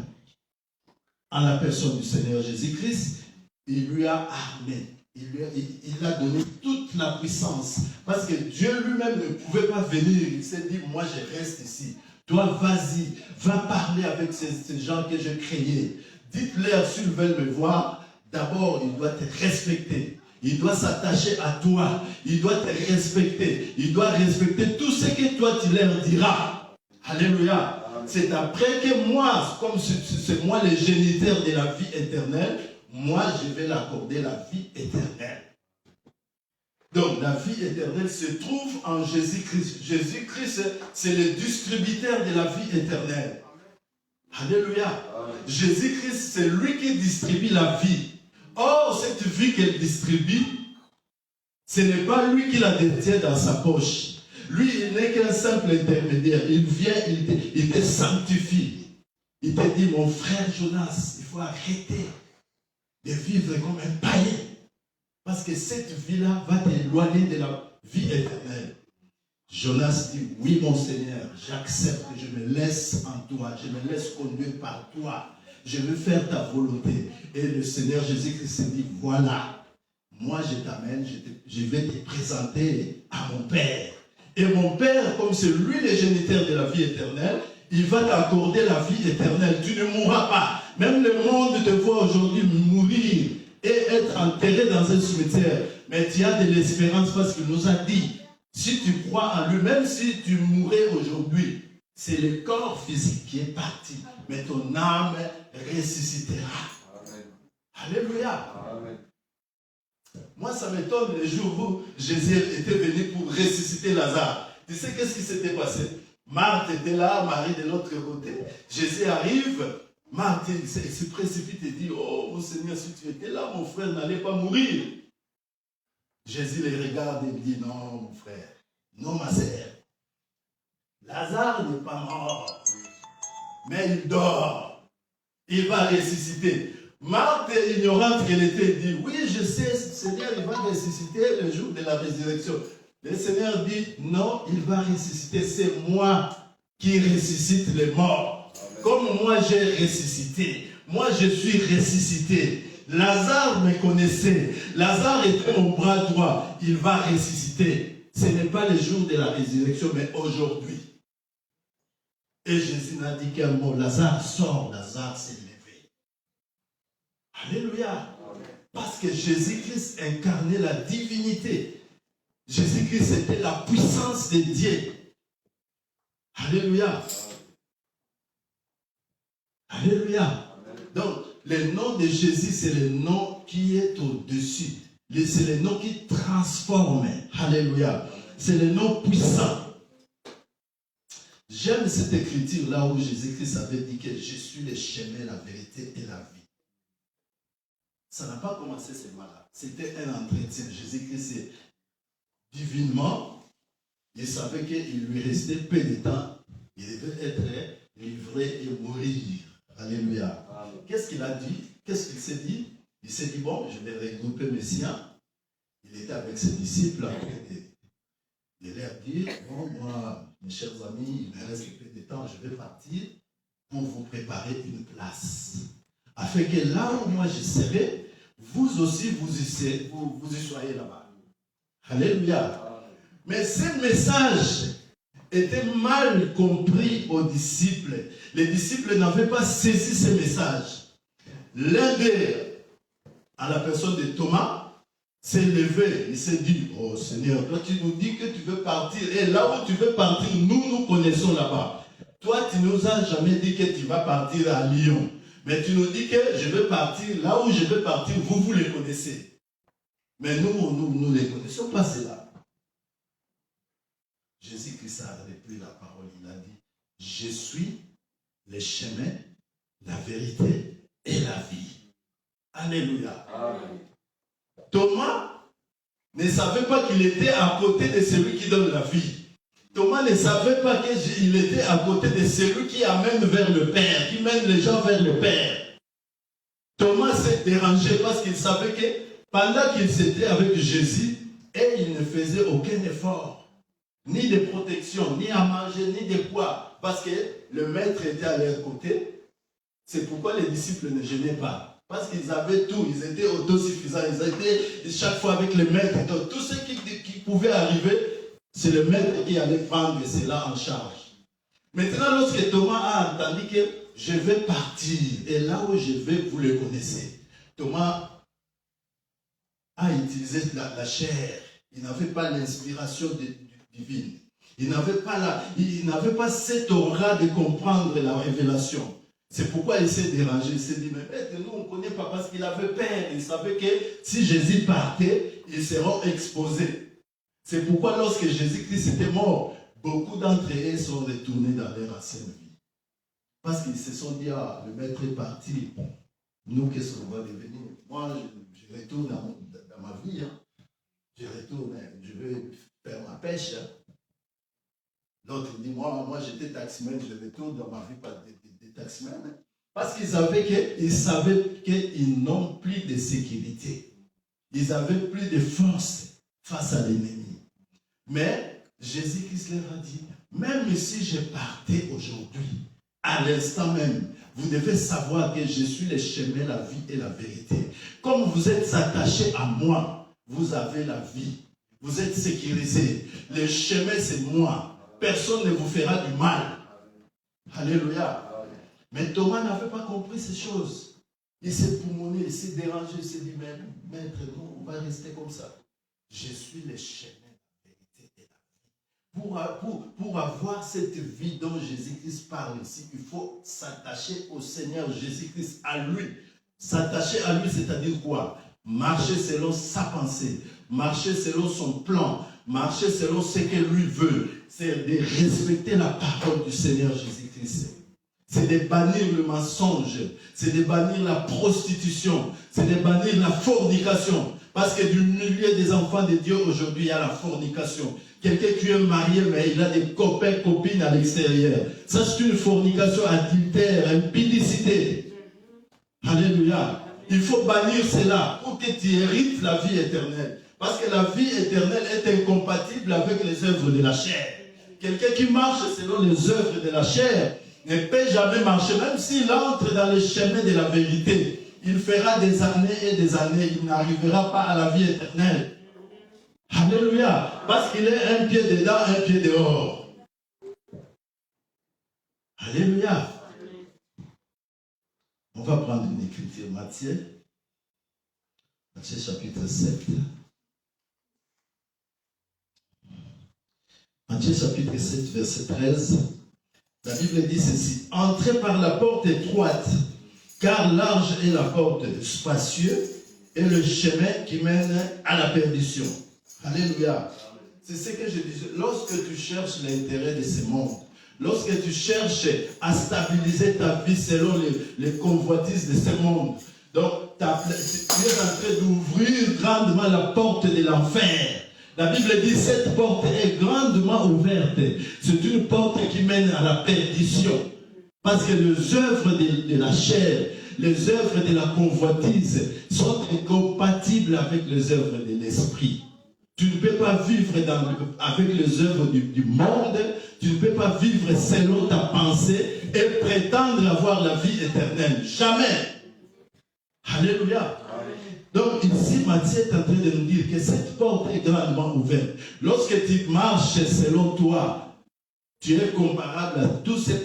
en la personne du Seigneur Jésus-Christ. Il lui a armé. Il a donné toute la puissance. Parce que Dieu lui-même ne pouvait pas venir. Il s'est dit, moi je reste ici. Toi, vas-y, va parler avec ces gens que j'ai créés. Dites-leur, s'ils veulent me voir, d'abord, il doit te respecter. Il doit s'attacher à toi. Il doit te respecter. Il doit respecter tout ce que toi, tu leur diras. Alléluia. C'est après que moi, comme c'est moi le géniteur de la vie éternelle, moi, je vais l'accorder la vie éternelle. Donc, la vie éternelle se trouve en Jésus-Christ. Jésus-Christ, c'est le distributeur de la vie éternelle. Alléluia. Jésus-Christ, c'est lui qui distribue la vie. Or, cette vie qu'il distribue, ce n'est pas lui qui la détient dans sa poche. Lui, il n'est qu'un simple intermédiaire. Il vient, il te sanctifie. Il te dit, mon frère Jonas, il faut arrêter de vivre comme un païen. Parce que cette vie-là va t'éloigner de la vie éternelle. Jonas dit, oui mon Seigneur, j'accepte, je me laisse en toi, je me laisse conduire par toi. Je veux faire ta volonté. Et le Seigneur Jésus-Christ dit, voilà, moi je t'amène, je vais te présenter à mon Père. Et mon Père, comme c'est lui le géniteur de la vie éternelle, il va t'accorder la vie éternelle. Tu ne mourras pas. Même le monde te voit aujourd'hui mourir et être enterré dans un cimetière. Mais tu as de l'espérance parce qu'il nous a dit, si tu crois en lui, même si tu mourrais aujourd'hui, c'est le corps physique qui est parti, mais ton âme ressuscitera. Amen. Alléluia. Amen. Moi, ça m'étonne les jours où Jésus était venu pour ressusciter Lazare. Tu sais qu'est-ce qui s'était passé? Marthe était là, Marie de l'autre côté. Jésus arrive, Marthe se précipite et dit, oh mon Seigneur, si tu étais là, mon frère n'allait pas mourir. Jésus les regarde et dit, non mon frère, non ma sœur. Lazare n'est pas mort, mais il dort. Il va ressusciter. Marthe, ignorante qu'elle était, dit, oui, je sais, Seigneur, il va ressusciter le jour de la résurrection. Le Seigneur dit, non, il va ressusciter, c'est moi qui ressuscite les morts. Amen. Comme moi j'ai ressuscité, moi je suis ressuscité. Lazare me connaissait, Lazare était mon bras droit, il va ressusciter. Ce n'est pas le jour de la résurrection, mais aujourd'hui. Et Jésus n'a dit qu'un mot, Lazare sort, Lazare s'est levé. Alléluia. Amen. Parce que Jésus-Christ incarnait la divinité. Jésus-Christ était la puissance de Dieu. Alléluia. Alléluia. Donc, le nom de Jésus, c'est le nom qui est au-dessus. C'est le nom qui transforme. Alléluia. C'est le nom puissant. J'aime cette écriture là où Jésus-Christ avait dit que je suis le chemin, la vérité et la vie. Ça n'a pas commencé seulement là. C'était un entretien. Jésus-Christ, divinement, il savait qu'il lui restait peu de temps. Il devait être livré et mourir. Alléluia. Qu'est-ce qu'il a dit? Qu'est-ce qu'il s'est dit? Il s'est dit, bon, je vais regrouper mes siens. Il était avec ses disciples. Il leur a dit, bon, moi, mes chers amis, il me reste peu de temps, je vais partir pour vous préparer une place. Afin que là où moi je serai, vous aussi, vous y soyez là-bas. Alléluia. Mais ce message était mal compris aux disciples. Les disciples n'avaient pas saisi ce message. L'un d'eux, à la personne de Thomas, s'est levé. Il s'est dit, oh Seigneur, toi tu nous dis que tu veux partir. Et là où tu veux partir, nous connaissons là-bas. Toi, tu nous as jamais dit que tu vas partir à Lyon. Mais tu nous dis que je veux partir. Là où je veux partir, vous les connaissez. Mais nous ne les connaissons pas, cela. Jésus-Christ a repris la parole. Il a dit, je suis le chemin, la vérité et la vie. Alléluia. Amen. Thomas ne savait pas qu'il était à côté de celui qui donne la vie. Thomas ne savait pas qu'il était à côté de celui qui amène vers le Père, qui mène les gens vers le Père. Thomas s'est dérangé parce qu'il savait que pendant qu'il était avec Jésus, et il ne faisait aucun effort. Ni de protection, ni à manger, ni de quoi. Parce que le maître était à leur côté. C'est pourquoi les disciples ne gênaient pas. Parce qu'ils avaient tout, ils étaient autosuffisants. Ils étaient chaque fois avec le maître. Donc, tout ce qui pouvait arriver, c'est le maître qui allait prendre cela en charge. Maintenant, lorsque Thomas a entendu que je vais partir, et là où je vais, vous le connaissez. Thomas a utilisé la chair. Il n'avait pas l'inspiration divine. Il n'avait pas cette aura de comprendre la révélation. C'est pourquoi il s'est dérangé. Il s'est dit, mais maître, nous on ne connaît pas parce qu'il avait peur. Il savait que si Jésus partait, ils seront exposés. C'est pourquoi lorsque Jésus-Christ était mort, beaucoup d'entre eux sont retournés dans leur ancienne vie. Parce qu'ils se sont dit, ah, le maître est parti. Nous, qu'est-ce qu'on va devenir? Moi, je retourne dans ma vie. Hein. Je retourne, je vais faire ma pêche. Hein. L'autre dit, moi j'étais taximan, je retourne dans ma vie par des taximans. Hein. Parce qu'ils savaient qu'ils n'ont plus de sécurité. Ils n'avaient plus de force face à l'ennemi. Mais Jésus-Christ leur a dit, même si je partais aujourd'hui, à l'instant même, vous devez savoir que je suis le chemin, la vie et la vérité. Comme vous êtes attachés à moi, vous avez la vie. Vous êtes sécurisés. Le chemin, c'est moi. Personne ne vous fera du mal. Alléluia. Mais Thomas n'avait pas compris ces choses. Il s'est poumonné, il s'est dérangé, il s'est dit, mais maître, non, on va rester comme ça. Je suis le chemin, la vérité et la vie. Pour avoir cette vie dont Jésus-Christ parle ici, il faut s'attacher au Seigneur Jésus-Christ, à lui. S'attacher à lui, c'est-à-dire quoi? Marcher selon sa pensée, marcher selon son plan, marcher selon ce que lui veut. C'est de respecter la parole du Seigneur Jésus-Christ. C'est de bannir le mensonge, c'est de bannir la prostitution, c'est de bannir la fornication. Parce que du milieu des enfants de Dieu, aujourd'hui, il y a la fornication. Quelqu'un qui est marié, mais il a des copains, copines à l'extérieur. Ça, c'est une fornication adultère, impudicité. Alléluia. Il faut bannir cela pour que tu hérites la vie éternelle. Parce que la vie éternelle est incompatible avec les œuvres de la chair. Quelqu'un qui marche selon les œuvres de la chair ne peut jamais marcher, même s'il entre dans le chemin de la vérité. Il fera des années et des années, il n'arrivera pas à la vie éternelle. Alléluia. Parce qu'il est un pied dedans, un pied dehors. Alléluia. On va prendre une écriture, Matthieu chapitre 7. Matthieu chapitre 7, verset 13. La Bible dit ceci: entrez par la porte étroite, car large est la porte, spacieux est le chemin qui mène à la perdition. Alléluia. C'est ce que je disais. Lorsque tu cherches l'intérêt de ce monde, lorsque tu cherches à stabiliser ta vie selon les convoitises de ce monde, donc tu es en train d'ouvrir grandement la porte de l'enfer. La Bible dit cette porte est grandement ouverte. C'est une porte qui mène à la perdition. Parce que les œuvres de la chair, les œuvres de la convoitise sont incompatibles avec les œuvres de l'esprit. Tu ne peux pas vivre avec les œuvres du monde. Tu ne peux pas vivre selon ta pensée et prétendre avoir la vie éternelle. Jamais. Alléluia. Donc ici, Matthieu est en train de nous dire que cette porte est grandement ouverte. Lorsque tu marches selon toi, tu es comparable à toutes ces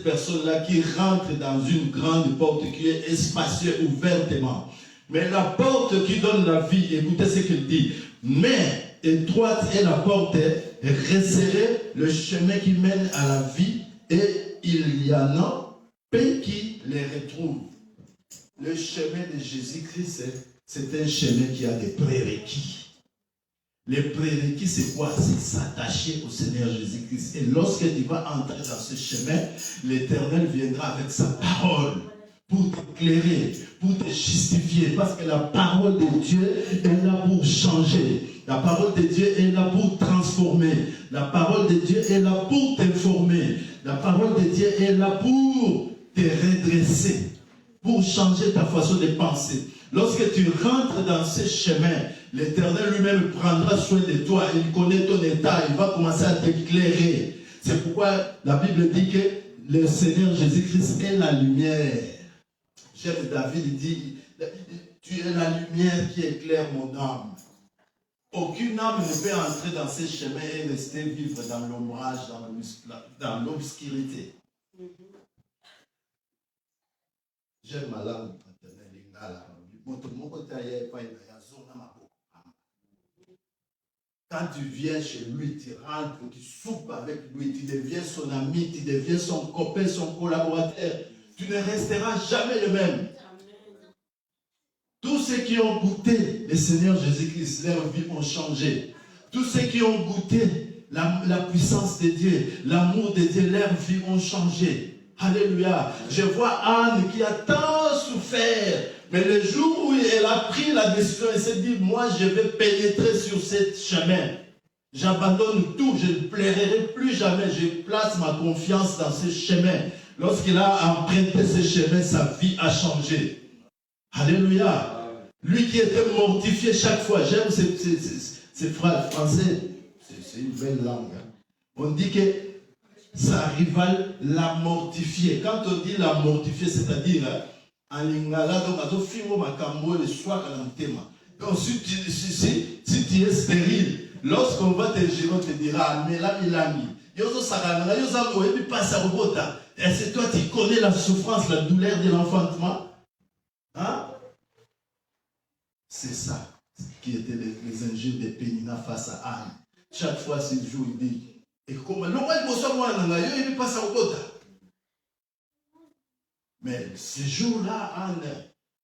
personnes-là qui rentrent dans une grande porte qui est spacieuse ouvertement. Mais la porte qui donne la vie, écoutez ce qu'il dit, mais étroite est la porte, resserrée le chemin qui mène à la vie, et il y en a peu qui les retrouvent. Le chemin de Jésus-Christ, c'est un chemin qui a des prérequis. Les prérequis, c'est quoi? C'est s'attacher au Seigneur Jésus-Christ. Et lorsque tu vas entrer dans ce chemin, l'Éternel viendra avec sa parole pour t'éclairer, pour te justifier. Parce que la parole de Dieu est là pour changer. La parole de Dieu est là pour transformer. La parole de Dieu est là pour t'informer. La parole de Dieu est là pour te redresser, pour changer ta façon de penser. Lorsque tu rentres dans ce chemin, l'Éternel lui-même prendra soin de toi. Il connaît ton état. Il va commencer à t'éclairer. C'est pourquoi la Bible dit que le Seigneur Jésus-Christ est la lumière. J'aime David, il dit, tu es la lumière qui éclaire mon âme. Aucune âme ne peut entrer dans ce chemin et rester vivre dans l'ombrage, dans l'obscurité. J'aime ma langue maternelle, Lingala. Quand tu viens chez lui, tu rentres, tu soupes avec lui, tu deviens son ami, tu deviens son copain, son collaborateur. Tu ne resteras jamais le même. Tous ceux qui ont goûté le Seigneur Jésus-Christ, leur vie ont changé. Tous ceux qui ont goûté la puissance de Dieu, l'amour de Dieu, leur vie ont changé. Alléluia. Je vois Anne qui a tant souffert. Mais le jour où elle a pris la décision, elle s'est dit, moi je vais pénétrer sur ce chemin. J'abandonne tout, je ne plairai plus jamais. Je place ma confiance dans ce chemin. Lorsqu'il a emprunté ce chemin, sa vie a changé. Alléluia. Lui qui était mortifié chaque fois. J'aime ces phrases français. C'est une belle langue. Hein. On dit que sa rivale l'a mortifié. Quand on dit la mortifié, c'est-à-dire en lingala, donc à tout film, le soir à l'antema. Donc si tu es stérile, lorsqu'on va te gérer, on te dira, mais là, milami. Et c'est toi qui connais la souffrance, la douleur de l'enfantement. Hein? C'est ça qui étaient les injures de Pénina face à Anne. Chaque fois, ce jour, il dit, et comment il passe au côté. Mais ce jour-là, Anne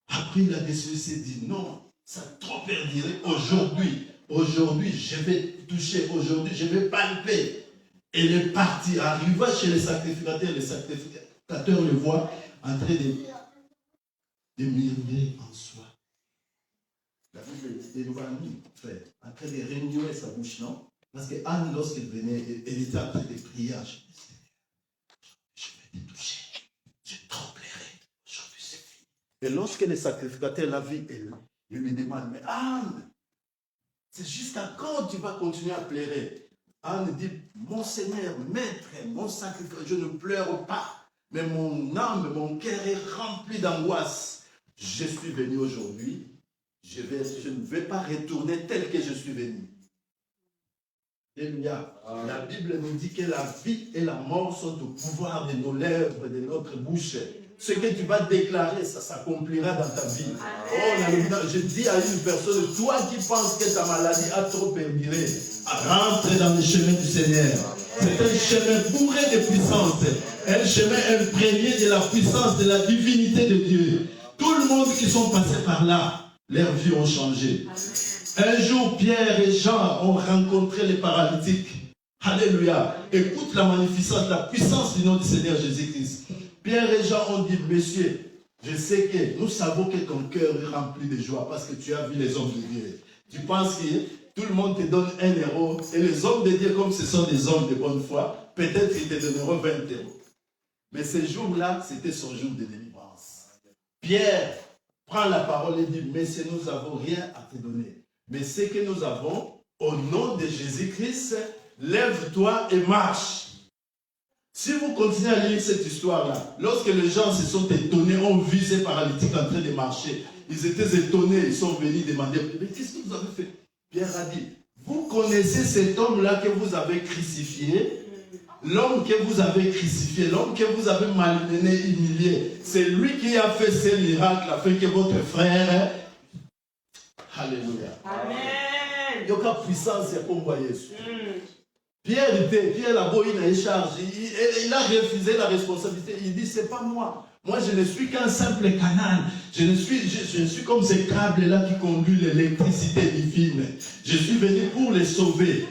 a pris la décision, s'est dit non, ça trop perdirait. Aujourd'hui, je vais toucher, aujourd'hui, je vais palper. Et elle est partie, arriva chez les sacrificateurs le voient en train de murmurer en soi. La Bible dit, en train de renouer sa bouche, non? Parce que Anne, lorsqu'elle venait, elle était en train de prier. Je vais te toucher. Je tremblerai. Aujourd'hui, c'est fini. Et lorsque le sacrificateur l'a vu, il lui demande, mais Anne, c'est jusqu'à quand tu vas continuer à pleurer? Anne dit, mon Seigneur, Maître, mon sacrificateur, je ne pleure pas, mais mon âme, mon cœur est rempli d'angoisse. Je suis venu aujourd'hui, je ne vais pas retourner tel que je suis venu. Alléluia. La Bible nous dit que la vie et la mort sont au pouvoir de nos lèvres, de notre bouche. Ce que tu vas déclarer, ça s'accomplira dans ta vie. Oh, je dis à une personne, toi qui penses que ta maladie a trop perduré, rentre dans le chemin du Seigneur. C'est un chemin bourré de puissance, un chemin imprégné de la puissance, de la divinité de Dieu. Tout le monde qui sont passés par là, leurs vies ont changé. Un jour, Pierre et Jean ont rencontré les paralytiques. Alléluia. Écoute la magnificence, la puissance du nom du Seigneur Jésus-Christ. Pierre et Jean ont dit, monsieur, je sais que nous savons que ton cœur est rempli de joie parce que tu as vu les hommes de Dieu. Tu penses que tout le monde te donne 1 euro et les hommes de Dieu, comme ce sont des hommes de bonne foi, peut-être qu'ils te donneront 20 euros. Mais ce jour-là, c'était son jour de délivrance. Pierre prend la parole et dit, messieurs, nous n'avons rien à te donner. Mais ce que nous avons, au nom de Jésus-Christ, lève-toi et marche. Si vous continuez à lire cette histoire-là, lorsque les gens se sont étonnés, ont vu ces paralytiques en train de marcher, ils étaient étonnés, ils sont venus demander, mais qu'est-ce que vous avez fait? Pierre a dit, vous connaissez cet homme-là que vous avez crucifié, l'homme que vous avez crucifié, l'homme que vous avez malmené, humilié, c'est lui qui a fait ces miracles afin que votre frère... Alléluia. Amen. Il y a puissance pour moi, Jésus. Pierre là-bas, il a une charge. Il a refusé la responsabilité. Il dit, c'est pas moi. Moi, je ne suis qu'un simple canal. Je suis comme ces câbles-là qui conduisent l'électricité divine. Je suis venu pour les sauver.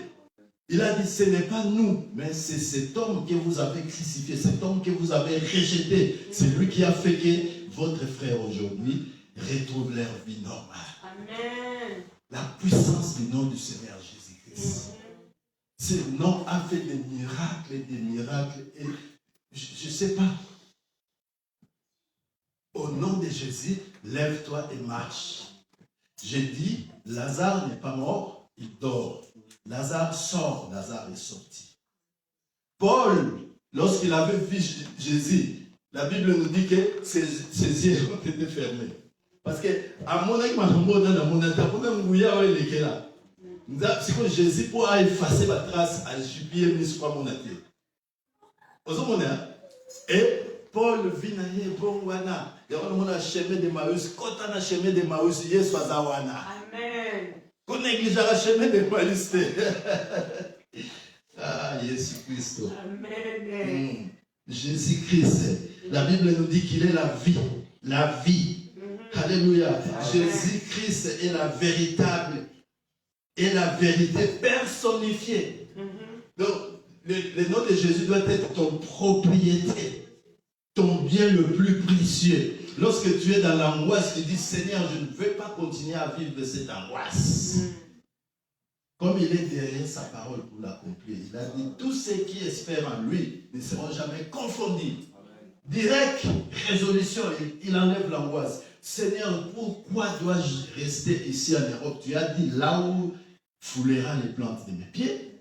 Il a dit, ce n'est pas nous, mais c'est cet homme que vous avez crucifié, cet homme que vous avez rejeté. C'est lui qui a fait que votre frère aujourd'hui retrouve leur vie normale. Amen. La puissance du nom du Seigneur Jésus-Christ. Ce nom a fait des miracles et des miracles. Et je ne sais pas. Au nom de Jésus, lève-toi et marche. J'ai dit, Lazare n'est pas mort, il dort. Lazare sort, Lazare est sorti. Paul, lorsqu'il avait vu Jésus, la Bible nous dit que ses yeux ont été fermés. Parce que, à mon avis, c'est que Jésus pour effacer la trace à jubilé mis sur mon athée. Et Paul vit na ye bon wana. Il y a un chemin de Maïs. Quand on a chemin de Maïs, il y a Amen. Quand on néglige le chemin de Maïs. Ah, Jésus-Christ. Amen. Jésus-Christ. La Bible nous dit qu'il est la vie. La vie. Alléluia. Jésus-Christ est la véritable et la vérité personnifiée. Donc, le nom de Jésus doit être ton propriété, ton bien le plus précieux. Lorsque tu es dans l'angoisse, tu dis, Seigneur, je ne veux pas continuer à vivre cette angoisse. Comme il est derrière sa parole pour l'accomplir, il a dit, tous ceux qui espèrent en lui ne seront jamais confondus. Direct, résolution, il enlève l'angoisse. Seigneur, pourquoi dois-je rester ici en Europe? Tu as dit, là où foulera les plantes de mes pieds,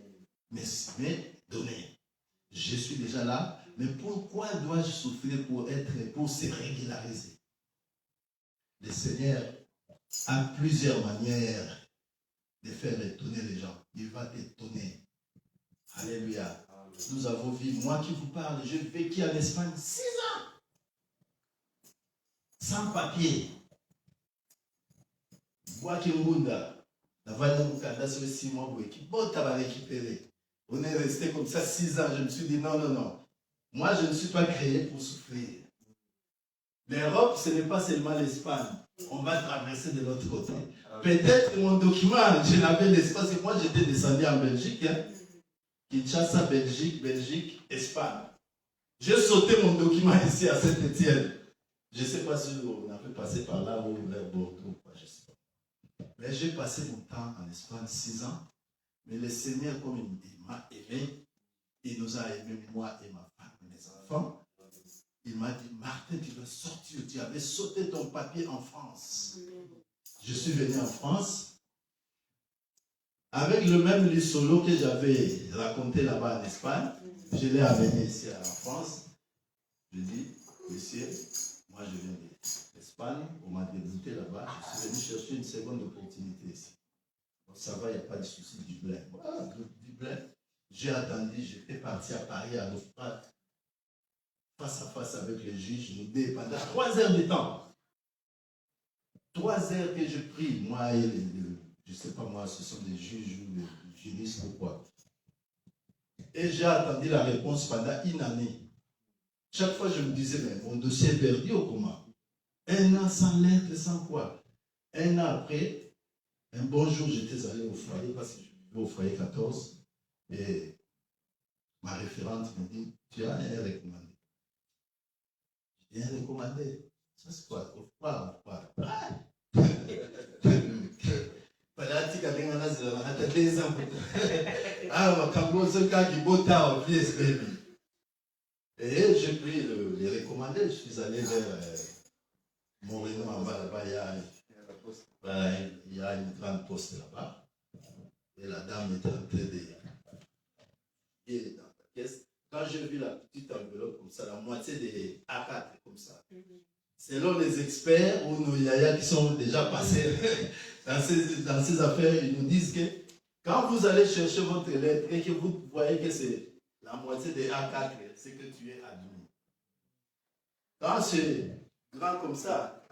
mais donner. Je suis déjà là, mais pourquoi dois-je souffrir pour se régulariser? Le Seigneur a plusieurs manières de faire étonner les gens. Il va t'étonner. Alléluia. Nous avons vu, moi qui vous parle, j'ai vécu en Espagne 6 ans. Sans papier. Moi qui m'bunda. On est resté comme ça 6 ans. Je me suis dit non. Moi, je ne suis pas créé pour souffrir. L'Europe, ce n'est pas seulement l'Espagne. On va traverser de l'autre côté. Peut-être mon document, je l'avais l'espace. Moi, j'étais descendu en Belgique. Kinshasa, Belgique, Espagne. J'ai sauté mon document ici à Saint-Étienne. Je ne sais pas si on a fait passer par là ou vers Bordeaux. Je ne sais pas. Mais j'ai passé mon temps en Espagne 6 ans. Mais le Seigneur, comme il m'a aimé, il nous a aimés, moi et ma femme et mes enfants. Il m'a dit, Martin, tu dois sortir. Tu avais sauté ton papier en France. Je suis venu en France avec le même lit solo que j'avais raconté là-bas en Espagne. Je l'ai amené ici en France. Je dis, monsieur, moi je viens d'Espagne, on m'a débouté là-bas. Je suis venu chercher une seconde opportunité ici. Donc ça va, il n'y a pas de souci du blé. Voilà, du blé. J'ai attendu, j'étais parti à Paris à l'OFPRAT, face à face avec les juges, nous deux, pendant 3 heures de temps. 3 heures que je prie, moi et je ne sais pas moi, ce sont des juges ou des juristes ou quoi. Et j'ai attendu la réponse pendant 1 année. Chaque fois, je me disais, mais mon dossier est perdu ou comment? 1 an sans lettre, sans quoi? 1 an après, un bon jour, j'étais allé au foyer, parce que je vivais au foyer 14. Et ma référente me dit, tu as un recommandé. J'ai un recommandé. Ça c'est quoi? Pas. Et j'ai pris les recommandés. Je suis allé vers Moreno en bas là-bas. Il y a une grande poste là-bas. Et la dame était en train de... Et dans la caisse, quand j'ai vu la petite enveloppe comme ça, la moitié des A4 comme ça, selon les experts ou nos yaya qui sont déjà passés dans ces affaires, ils nous disent que quand vous allez chercher votre lettre et que vous voyez que c'est la moitié des A4, c'est que tu es admis. Quand c'est grand comme ça,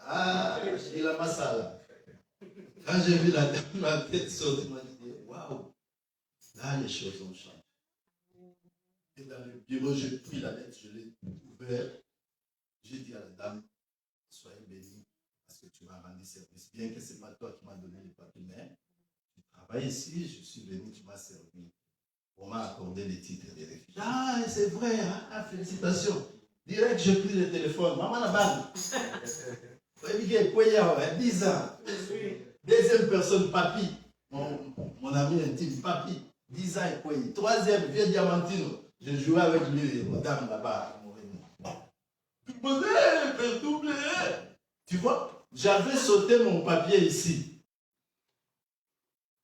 il a ma salle. Quand j'ai vu la tête sortir, je me dit, waouh, là les choses ont changé. Et dans le bureau, j'ai pris la lettre, je l'ai ouverte. J'ai dit à la dame, soyez bénie, parce que tu m'as rendu service. Bien que ce n'est pas toi qui m'as donné les papiers, mais tu travailles ici, je suis venu, tu m'as servi. On m'a accordé les titres des réfugiés. Ah, c'est vrai, félicitations. Direct, j'ai pris le téléphone. Maman la balle. 10 ans. Deuxième personne, papy. Mon ami intime, papy. 10 ans et quoi. Troisième, vieux Diamantino. Je jouais avec lui, madame là-bas. Tu vois, j'avais sauté mon papier ici.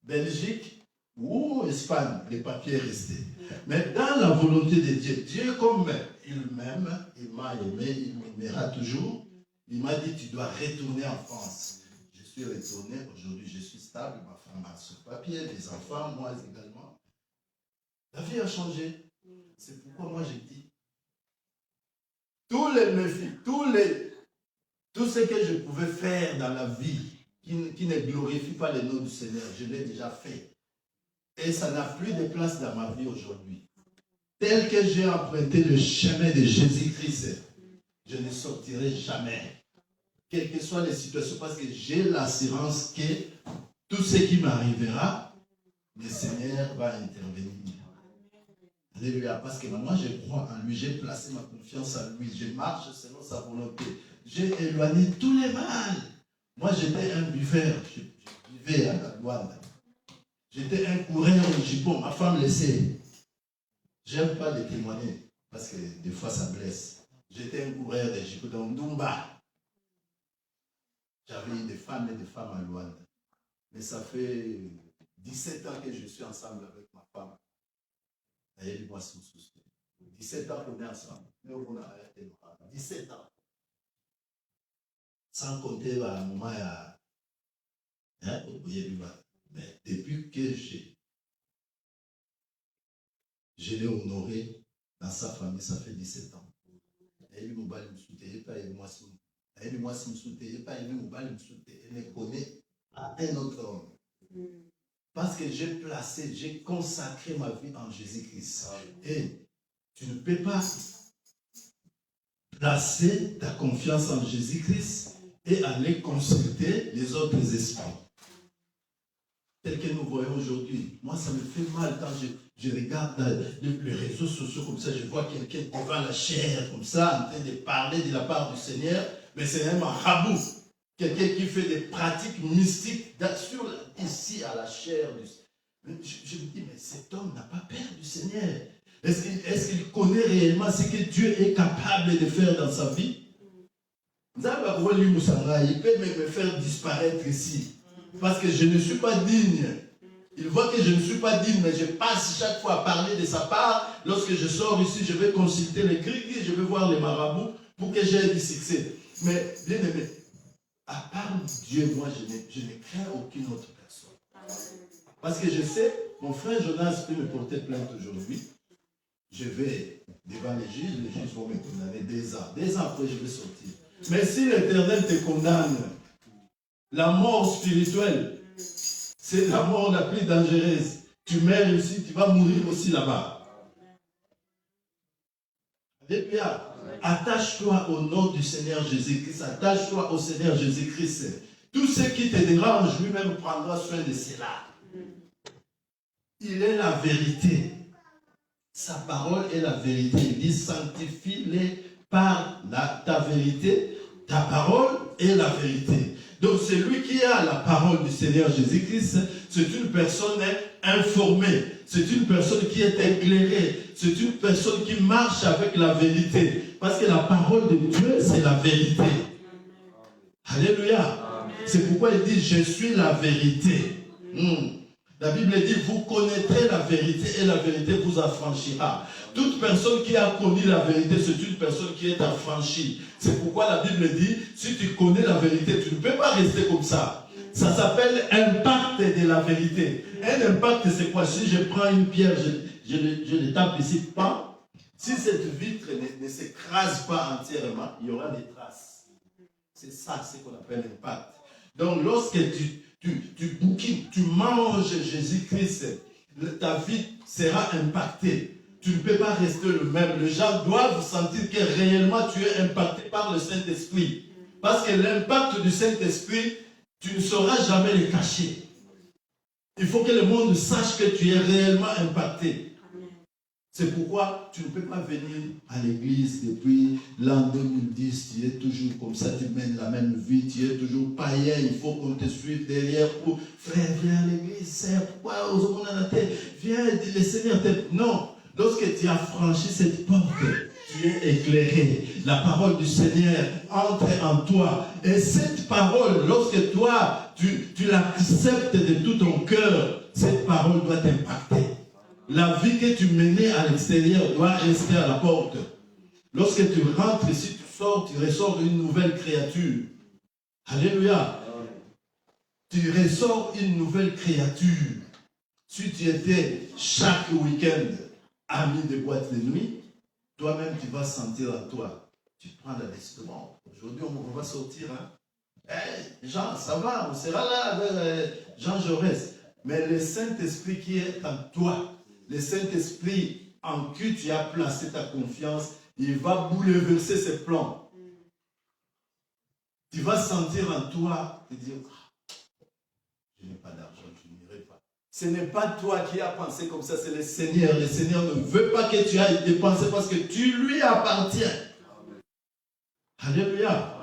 Belgique ou Espagne, les papiers restés. Mais dans la volonté de Dieu, Dieu comme il m'aime, il m'a aimé, il m'aimera toujours. Il m'a dit, tu dois retourner en France. Je suis retourné, aujourd'hui je suis stable, ma femme a ce papier, les enfants, moi également. La vie a changé. C'est pourquoi moi j'ai dit, tous les méfis, tout ce que je pouvais faire dans la vie qui ne glorifie pas le nom du Seigneur, je l'ai déjà fait. Et ça n'a plus de place dans ma vie aujourd'hui. Tel que j'ai emprunté le chemin de Jésus-Christ, je ne sortirai jamais. Quelles que soient les situations, parce que j'ai l'assurance que tout ce qui m'arrivera, le Seigneur va intervenir. Alléluia, parce que moi je crois en lui, j'ai placé ma confiance en lui, je marche selon sa volonté. J'ai éloigné tous les mal. Moi j'étais un buveur, je vivais à la douane. J'étais un coureur au jupon, ma femme le sait. J'aime pas les témoigner, parce que des fois ça blesse. J'étais un coureur de jupon dans Ndumba. J'avais des femmes et des femmes à Luanda. Mais ça fait 17 ans que je suis ensemble avec ma femme. 17 ans qu'on est ensemble. 17 ans. Sans compter à un moment, mais depuis que je l'ai honoré dans sa famille, ça fait 17 ans. Elle me connaît à un autre homme. Parce que j'ai consacré ma vie en Jésus-Christ. Et tu ne peux pas placer ta confiance en Jésus-Christ et aller consulter les autres esprits. Tel que nous voyons aujourd'hui. Moi, ça me fait mal quand je regarde les réseaux sociaux comme ça, je vois quelqu'un devant la chair comme ça, en train de parler de la part du Seigneur, mais c'est un marabout. Quelqu'un qui fait des pratiques mystiques ici à la chair. Je me dis, mais cet homme n'a pas peur du Seigneur. Est-ce qu'il connaît réellement ce que Dieu est capable de faire dans sa vie? Il peut me faire disparaître ici. Parce que je ne suis pas digne. Il voit que je ne suis pas digne, mais je passe chaque fois à parler de sa part. Lorsque je sors ici, je vais consulter les grigis, je vais voir les marabouts pour que j'aie du succès. Mais, bien aimé, à part Dieu, moi, je ne crains aucune autre personne. Parce que je sais, mon frère Jonas peut me porter plainte aujourd'hui. Je vais devant les juges vont me condamner 2 ans. 2 ans après, je vais sortir. Mais si l'Éternel te condamne, la mort spirituelle, c'est la mort la plus dangereuse. Tu meurs ici, tu vas mourir aussi là-bas. Alléluia. Attache-toi au nom du Seigneur Jésus-Christ. Attache-toi au Seigneur Jésus-Christ. Tout ce qui te dérange, lui-même prendra soin de cela. Il est la vérité. Sa parole est la vérité. Il dit, sanctifie-les par ta vérité. Ta parole est la vérité. Donc celui qui a la parole du Seigneur Jésus-Christ, c'est une personne informée. C'est une personne qui est éclairée. C'est une personne qui marche avec la vérité. Parce que la parole de Dieu, c'est la vérité. Alléluia. C'est pourquoi il dit, je suis la vérité. La Bible dit, vous connaîtrez la vérité et la vérité vous affranchira. Toute personne qui a connu la vérité, c'est une personne qui est affranchie. C'est pourquoi la Bible dit, si tu connais la vérité, tu ne peux pas rester comme ça. Ça s'appelle impact de la vérité. Un impact, c'est quoi? Si je prends une pierre, je le tape ici, pas. Si cette vitre ne s'écrase pas entièrement, il y aura des traces. C'est ça, ce qu'on appelle impact. Donc, lorsque tu bouquines, tu manges Jésus-Christ, ta vie sera impactée. Tu ne peux pas rester le même. Les gens doivent sentir que réellement tu es impacté par le Saint-Esprit. Parce que l'impact du Saint-Esprit, tu ne sauras jamais le cacher. Il faut que le monde sache que tu es réellement impacté. C'est pourquoi tu ne peux pas venir à l'église depuis l'an 2010, tu es toujours comme ça, tu mènes la même vie, tu es toujours païen, il faut qu'on te suive derrière pour frère, viens à l'église, sœur, pourquoi aux hommes dans la tête, viens, le Seigneur t'aime. Non, lorsque tu as franchi cette porte, tu es éclairé. La parole du Seigneur entre en toi. Et cette parole, lorsque toi, tu l'acceptes de tout ton cœur, cette parole doit t'impacter. La vie que tu menais à l'extérieur doit rester à la porte. Lorsque tu rentres ici, tu sors, tu ressors une nouvelle créature. Alléluia. Tu ressors une nouvelle créature. Si tu étais chaque week-end ami de boîte de nuit, toi-même tu vas sentir en toi. Tu prends la décision. Aujourd'hui, on va sortir. Jean, ça va, on sera là avec Jean Jaurès. Mais le Saint-Esprit qui est en toi, le Saint-Esprit en qui tu as placé ta confiance, il va bouleverser ses plans. Tu vas sentir en toi et dire, je n'ai pas d'argent, je n'irai pas. Ce n'est pas toi qui as pensé comme ça, c'est le Seigneur. Le Seigneur ne veut pas que tu ailles dépenser parce que tu lui appartiens. Alléluia.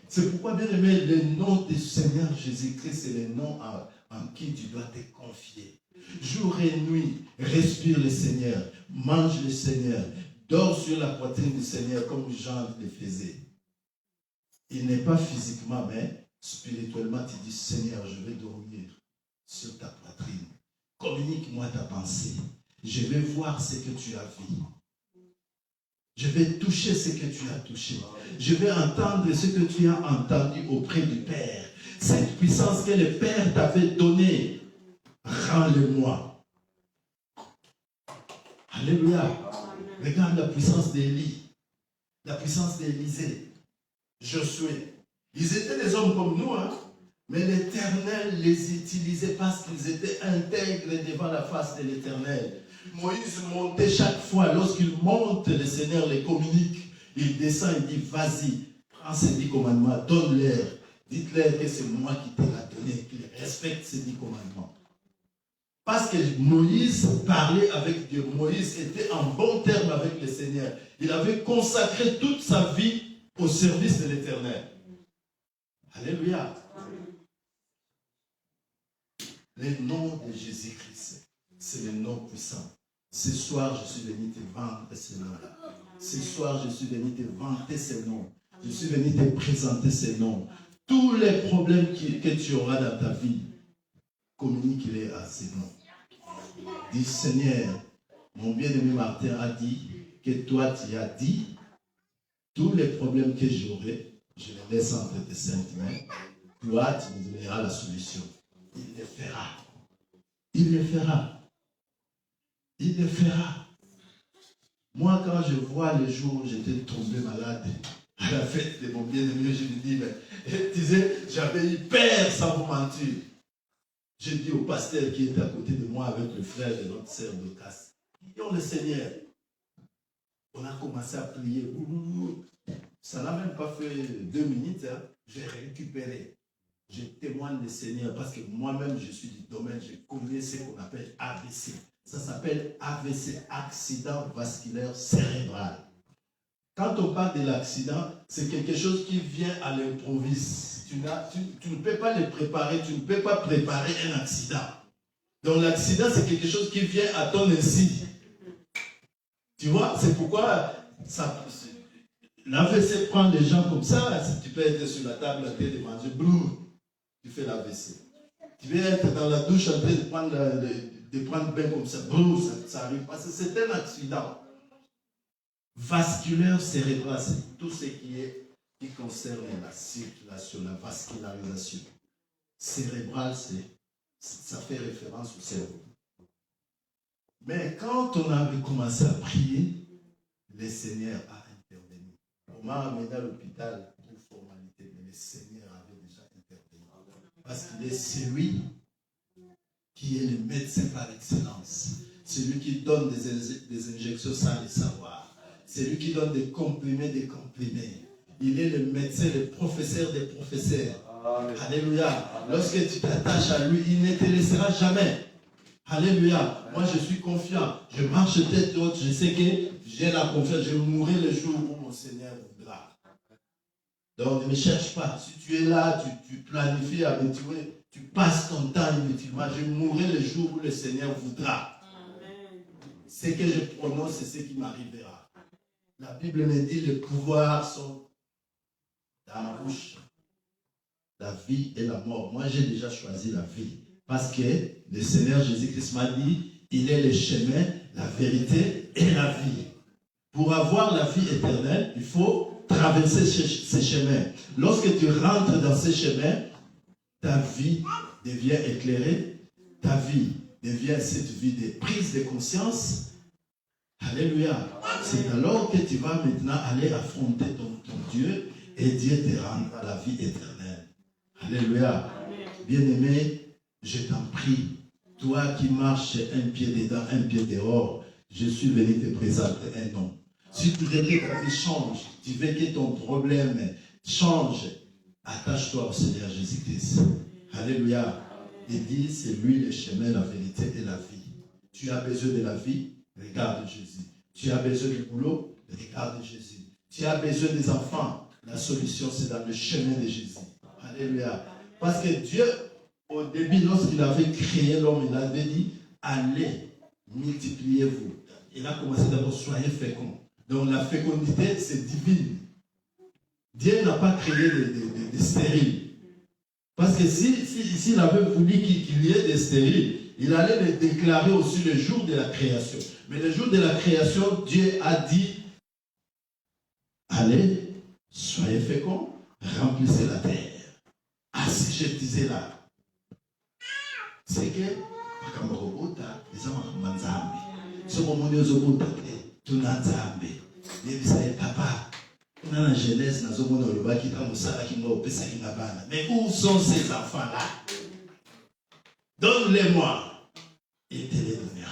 C'est pourquoi, bien aimé, le nom du Seigneur Jésus-Christ, c'est le nom en qui tu dois te confier. Jour et nuit, respire le Seigneur, mange le Seigneur, dors sur la poitrine du Seigneur comme Jean le faisait. Il n'est pas physiquement, mais spirituellement, tu dis, Seigneur, je vais dormir sur ta poitrine. Communique-moi ta pensée. Je vais voir ce que tu as vu. Je vais toucher ce que tu as touché. Je vais entendre ce que tu as entendu auprès du Père. Cette puissance que le Père t'avait donnée, rends-le-moi. Alléluia. Regarde la puissance d'Élie, la puissance d'Élisée, Josué. Ils étaient des hommes comme nous, hein? Mais l'Éternel les utilisait parce qu'ils étaient intègres devant la face de l'Éternel. Moïse montait chaque fois. Lorsqu'il monte, le Seigneur les communique. Il descend, il dit, vas-y, prends ces 10 commandements, donne-leur. Dites-leur que c'est moi qui te l'ai donné, qu'ils respectent ces 10 commandements. Parce que Moïse parlait avec Dieu. Moïse était en bon terme avec le Seigneur. Il avait consacré toute sa vie au service de l'Éternel. Alléluia. Le nom de Jésus-Christ, c'est le nom puissant. Ce soir, je suis venu te vendre ces noms-là. Ce soir, je suis venu te vanter ces noms. Je suis venu te présenter ces noms. Tous les problèmes que tu auras dans ta vie, communique-les à ces noms. Dis, Seigneur, mon bien-aimé Martin a dit que toi, tu as dit, tous les problèmes que j'aurai, je les laisse entre tes saintes mains. Toi, tu me donneras la solution. Il le fera. Il le fera. Il le fera. Moi, quand je vois les jours où j'étais tombé malade, à la fête de mon bien-aimé, je lui dis, mais tu sais, j'avais eu peur sans vous mentir. J'ai dit au pasteur qui était à côté de moi avec le frère de notre sœur Docas, prions le Seigneur. On a commencé à prier. Ça n'a même pas fait 2 minutes. Hein. J'ai récupéré. Je témoigne le Seigneur parce que moi-même, je suis du domaine, je connais ce qu'on appelle AVC. Ça s'appelle AVC, accident vasculaire cérébral. Quand on parle de l'accident, c'est quelque chose qui vient à l'improviste. Tu ne peux pas le préparer, tu ne peux pas préparer un accident. Donc l'accident, c'est quelque chose qui vient à ton insu. Tu vois, c'est pourquoi l'AVC prend les gens comme ça. Si tu peux être sur la table, en train de manger, boum, tu fais l'AVC. Tu peux être dans la douche en train de prendre bain comme ça, boum, ça arrive. Parce que c'est un accident. Vasculaire cérébral, c'est tout ce qui concerne la circulation, la vascularisation. Cérébral, ça fait référence au cerveau. Mais quand on avait commencé à prier, le Seigneur a intervenu. On m'a amené à l'hôpital pour formalité, mais le Seigneur avait déjà intervenu. Parce qu'il est celui qui est le médecin par excellence. Celui qui donne des injections sans le savoir. C'est lui qui donne des comprimés, Il est le médecin, le professeur des professeurs. Amen. Alléluia. Lorsque tu t'attaches à lui, il ne te laissera jamais. Alléluia. Moi, je suis confiant. Je marche tête haute. Je sais que j'ai la confiance. Je mourrai le jour où mon Seigneur voudra. Donc, ne me cherche pas. Si tu es là, tu planifies avec tu passes ton temps inutilement. Je mourrai le jour où le Seigneur voudra. Amen. Ce que je prononce, c'est ce qui m'arrivera. La Bible me dit les pouvoirs sont dans ma bouche. La vie et la mort. Moi, j'ai déjà choisi la vie. Parce que le Seigneur Jésus-Christ m'a dit, il est le chemin, la vérité et la vie. Pour avoir la vie éternelle, il faut traverser ces chemins. Lorsque tu rentres dans ces chemins, ta vie devient éclairée. Ta vie devient cette vie de prise de conscience. Alléluia. C'est alors que tu vas maintenant aller affronter ton Dieu et Dieu te rendra la vie éternelle. Alléluia. Bien-aimé, je t'en prie, toi qui marches un pied dedans, un pied dehors, je suis venu te présenter un nom. Si tu veux que ta vie change, tu veux que ton problème change, attache-toi au Seigneur Jésus-Christ. Alléluia. Il dit, c'est lui le chemin, la vérité et la vie. Tu as besoin de la vie? Regarde Jésus. Tu as besoin du boulot? Regarde Jésus. Tu as besoin des enfants? La solution, c'est dans le chemin de Jésus. Alléluia. Parce que Dieu, au début, lorsqu'il avait créé l'homme, il avait dit, allez, multipliez-vous. Il a commencé d'abord, soyez féconds. Donc la fécondité, c'est divine. Dieu n'a pas créé des stériles. Parce que s'il avait voulu qu'il y ait des stériles, il allait les déclarer aussi le jour de la création. Mais le jour de la création, Dieu a dit, allez, soyez féconds, remplissez la terre. Ah, si je disais là, c'est que, les mais où sont ces enfants-là? Donne-les-moi. Et te les donnera.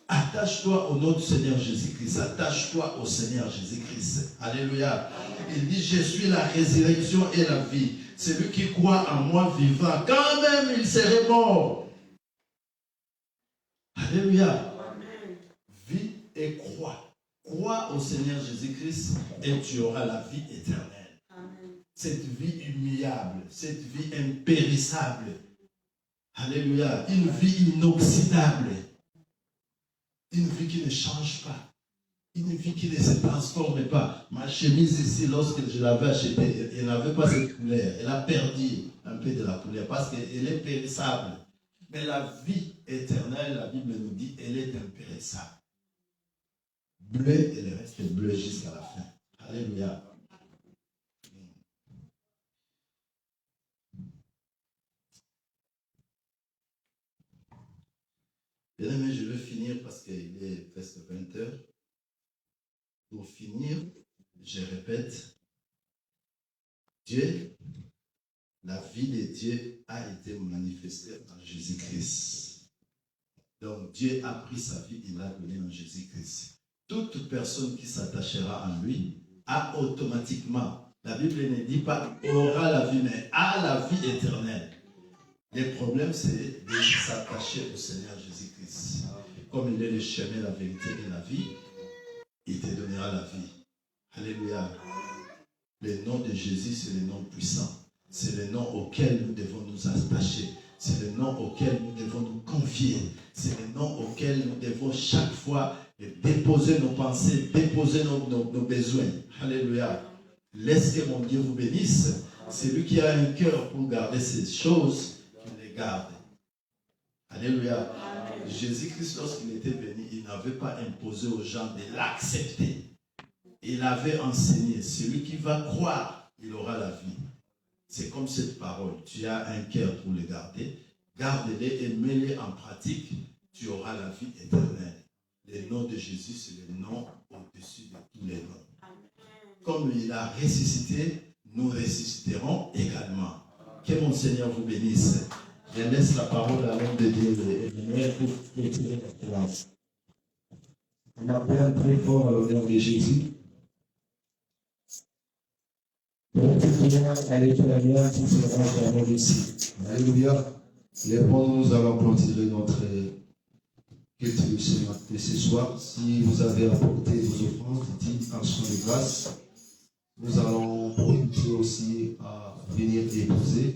Attache-toi au nom du Seigneur Jésus-Christ. Attache-toi au Seigneur Jésus-Christ. Alléluia. Il dit, je suis la résurrection et la vie. Celui qui croit en moi vivra. Quand même, il serait mort. Alléluia. Vis et crois. Crois au Seigneur Jésus-Christ et tu auras la vie éternelle. Amen. Cette vie immuable, cette vie impérissable. Alléluia. Une vie inoxydable. Une vie qui ne change pas. Une vie qui ne se transforme pas. Ma chemise ici, lorsque je l'avais achetée, elle n'avait pas cette couleur. Elle a perdu un peu de la couleur parce qu'elle est périssable. Mais la vie éternelle, la Bible nous dit, elle est impérissable. Bleu, elle reste bleue jusqu'à la fin. Alléluia. Bien aimé, je vais finir parce qu'il est presque 20 heures. Pour finir, je répète, Dieu, la vie de Dieu a été manifestée en Jésus-Christ. Donc Dieu a pris sa vie, il l'a donnée en Jésus-Christ. Toute personne qui s'attachera à lui a automatiquement, la Bible ne dit pas aura la vie, mais a la vie éternelle. Le problème, c'est de s'attacher au Seigneur Jésus-Christ. Comme il est le chemin, la vérité et la vie, il te donnera la vie. Alléluia. Le nom de Jésus, c'est le nom puissant. C'est le nom auquel nous devons nous attacher. C'est le nom auquel nous devons nous confier. C'est le nom auquel nous devons chaque fois déposer nos pensées, déposer nos besoins. Alléluia. Laisse que mon Dieu vous bénisse. C'est lui qui a un cœur pour garder ces choses, qu'il les garde. Alléluia. Jésus-Christ, lorsqu'il était venu, il n'avait pas imposé aux gens de l'accepter. Il avait enseigné, celui qui va croire, il aura la vie. C'est comme cette parole. Tu as un cœur pour les garder. Garde-les et mets-les en pratique. Tu auras la vie éternelle. Le nom de Jésus, c'est le nom au-dessus de tous les noms. Comme il a ressuscité, nous ressusciterons également. Que mon Seigneur vous bénisse. Je laisse la parole à l'homme de Dieu et pour clôturer la classe. On appelle très fort à l'honneur de Jésus. À l'éternel qui sera jamais ici. Alléluia. Les bons, nous allons clôturer notre culte de ce soir. Si vous avez apporté vos offrandes, dites en son de grâce. Nous allons profiter aussi à venir déposer.